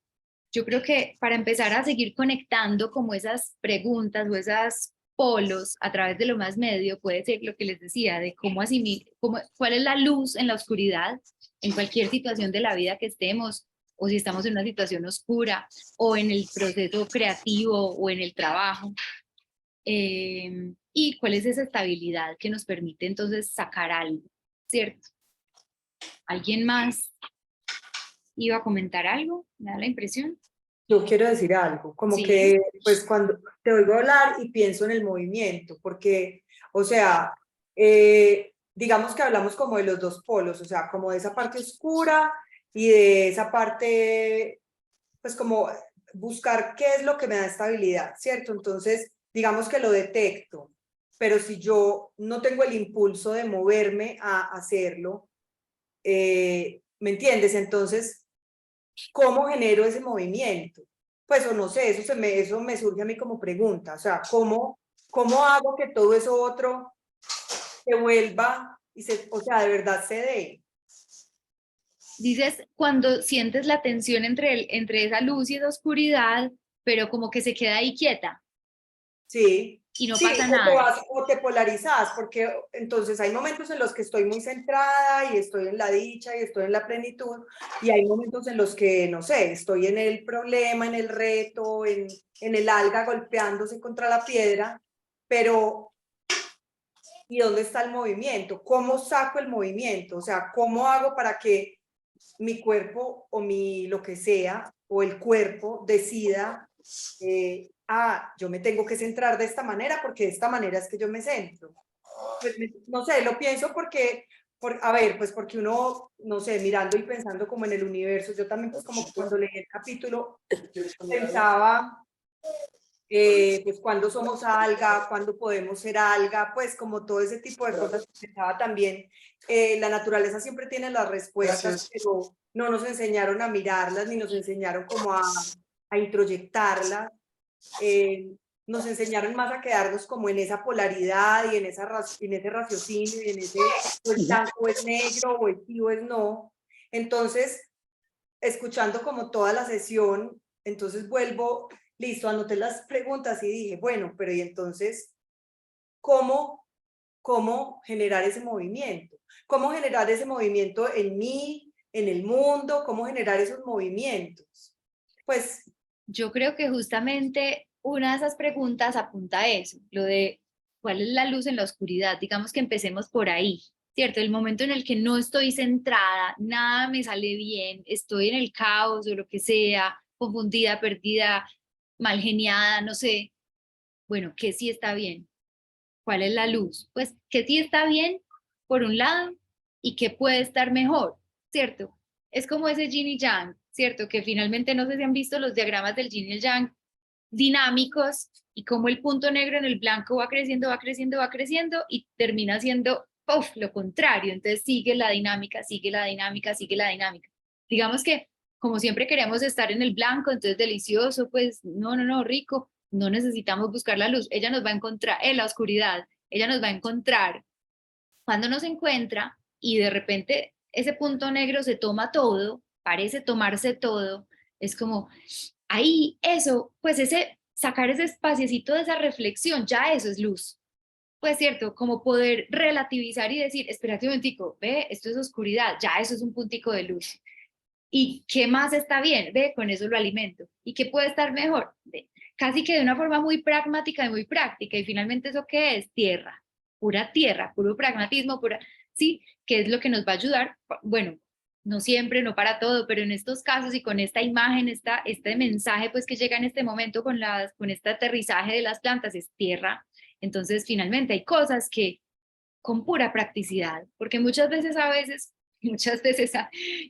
yo creo que para empezar a seguir conectando como esas preguntas o esas polos a través de lo más medio, puede ser lo que les decía, de cuál es la luz en la oscuridad, en cualquier situación de la vida que estemos, o si estamos en una situación oscura, o en el proceso creativo, o en el trabajo, y cuál es esa estabilidad que nos permite entonces sacar algo, ¿cierto? ¿Alguien más iba a comentar algo? ¿Me da la impresión? Yo quiero decir algo, como Sí. que pues cuando te oigo hablar y pienso en el movimiento, porque, o sea, digamos que hablamos como de los dos polos, o sea, como de esa parte oscura y de esa parte, pues como buscar qué es lo que me da estabilidad, ¿cierto? Entonces, digamos que lo detecto, pero si yo no tengo el impulso de moverme a hacerlo, ¿me entiendes? Entonces, ¿cómo genero ese movimiento? Pues o no sé, eso me surge a mí como pregunta, o sea, ¿cómo hago que todo eso otro se vuelva y o sea, de verdad se dé? Dices, cuando sientes la tensión entre esa luz y esa oscuridad, pero como que se queda ahí quieta. Sí. Y no Sí, pasa nada. o te polarizas, porque entonces hay momentos en los que estoy muy centrada y estoy en la dicha y estoy en la plenitud, y hay momentos en los que, no sé, estoy en el problema, en el reto, en el alga golpeándose contra la piedra, pero ¿y dónde está el movimiento? ¿Cómo saco el movimiento? O sea, ¿cómo hago para que mi cuerpo o lo que sea, o el cuerpo decida, yo me tengo que centrar de esta manera porque de esta manera es que yo me centro? Pues, no sé, lo pienso porque, a ver, pues porque uno, no sé, mirando y pensando como en el universo, yo también pues como cuando leí el capítulo pensaba, pues cuándo somos alga, cuándo podemos ser alga, pues como todo ese tipo de cosas. Pensaba también, la naturaleza siempre tiene las respuestas, pero no nos enseñaron a mirarlas, ni nos enseñaron como a introyectarlas. Nos enseñaron más a quedarnos como en esa polaridad y en ese raciocinio y en ese o es blanco o es negro o es sí o es no. Entonces, escuchando como toda la sesión, entonces vuelvo, listo, anoté las preguntas y dije, bueno, pero y entonces, ¿cómo generar ese movimiento? ¿Cómo generar ese movimiento en mí, en el mundo? ¿Cómo generar esos movimientos? Pues yo creo que justamente una de esas preguntas apunta a eso, lo de cuál es la luz en la oscuridad. Digamos que empecemos por ahí, ¿cierto? El momento en el que no estoy centrada, nada me sale bien, estoy en el caos o lo que sea, confundida, perdida, mal geniada, no sé. Bueno, ¿qué sí está bien? ¿Cuál es la luz? Pues que sí está bien, por un lado, y que puede estar mejor, ¿cierto? Es como ese yin y yang, ¿cierto? Que finalmente no sé si han visto los diagramas del yin y el yang dinámicos y cómo el punto negro en el blanco va creciendo, va creciendo, va creciendo y termina siendo lo contrario. Entonces sigue la dinámica, sigue la dinámica, sigue la dinámica. Digamos que como siempre queremos estar en el blanco, entonces delicioso, pues no, rico, no necesitamos buscar la luz, ella nos va a encontrar en la oscuridad, ella nos va a encontrar cuando nos encuentra y de repente ese punto negro se toma todo, parece tomarse todo, es como, ahí eso, pues ese sacar ese espaciecito de esa reflexión, ya eso es luz. Pues cierto, como poder relativizar y decir, espérate un momentico, ve, esto es oscuridad, ya eso es un puntico de luz. ¿Y qué más está bien? Ve, con eso lo alimento. ¿Y qué puede estar mejor? Ve, casi que de una forma muy pragmática y muy práctica. Y finalmente, ¿eso qué es? Tierra, puro pragmatismo, sí, que es lo que nos va a ayudar. Bueno, no siempre, no para todo, pero en estos casos y con esta imagen, este mensaje pues que llega en este momento con este aterrizaje de las plantas es tierra. Entonces, finalmente hay cosas que con pura practicidad, porque muchas veces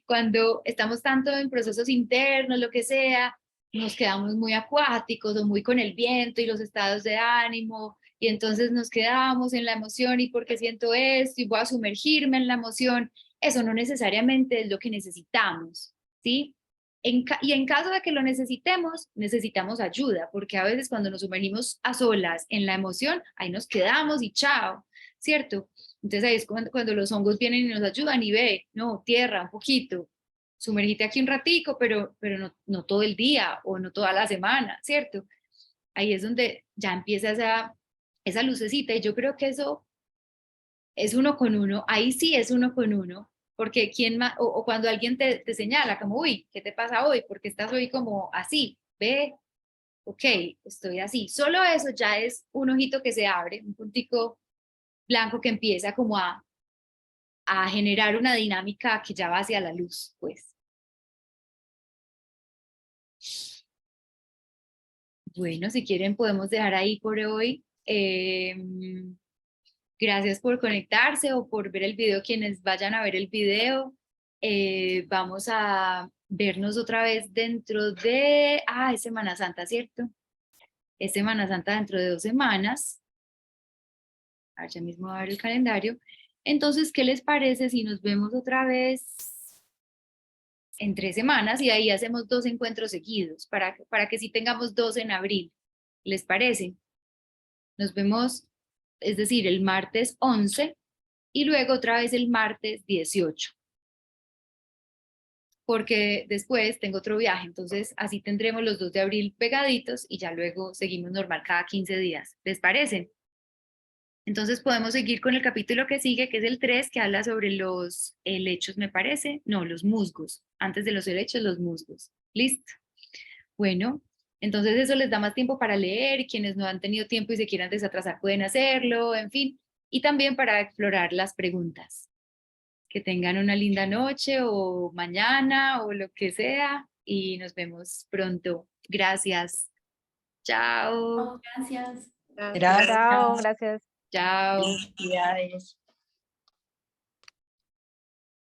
cuando estamos tanto en procesos internos, lo que sea, nos quedamos muy acuáticos o muy con el viento y los estados de ánimo, y entonces nos quedamos en la emoción y porque siento esto y voy a sumergirme en la emoción. Eso no necesariamente es lo que necesitamos, ¿sí? Y en caso de que lo necesitemos, necesitamos ayuda, porque a veces cuando nos sumergimos a solas en la emoción, ahí nos quedamos y chao, ¿cierto? Entonces ahí es cuando los hongos vienen y nos ayudan y ve, no, tierra, un poquito, sumergite aquí un ratico, pero no todo el día o no toda la semana, ¿cierto? Ahí es donde ya empieza esa lucecita y yo creo que eso es uno con uno, ahí sí es uno con uno, porque quién más, o cuando alguien te señala como, uy, ¿qué te pasa hoy? ¿Por qué estás hoy como así? Ve, ok, estoy así. Solo eso ya es un ojito que se abre, un puntico blanco que empieza como a generar una dinámica que ya va hacia la luz, pues. Bueno, si quieren podemos dejar ahí por hoy. Gracias por conectarse o por ver el video, quienes vayan a ver el video. Vamos a vernos otra vez dentro de... es Semana Santa, ¿cierto? Es Semana Santa dentro de 2 semanas. A ver, ya mismo voy a ver el calendario. Entonces, ¿qué les parece si nos vemos otra vez en 3 semanas y ahí hacemos 2 encuentros seguidos para que sí tengamos 2 en abril? ¿Les parece? Nos vemos, es decir, el martes 11 y luego otra vez el martes 18. Porque después tengo otro viaje, entonces así tendremos los 2 de abril pegaditos y ya luego seguimos normal cada 15 días. ¿Les parece? Entonces podemos seguir con el capítulo que sigue, que es el 3, que habla sobre los helechos, me parece. No, los musgos. Antes de los helechos, los musgos. ¿Listo? Bueno, entonces eso les da más tiempo para leer y quienes no han tenido tiempo y se quieran desatrasar pueden hacerlo, en fin. Y también para explorar las preguntas. Que tengan una linda noche o mañana o lo que sea y nos vemos pronto. Gracias. Chao. Gracias. Gracias. Chao, gracias. Chao. Felicidades.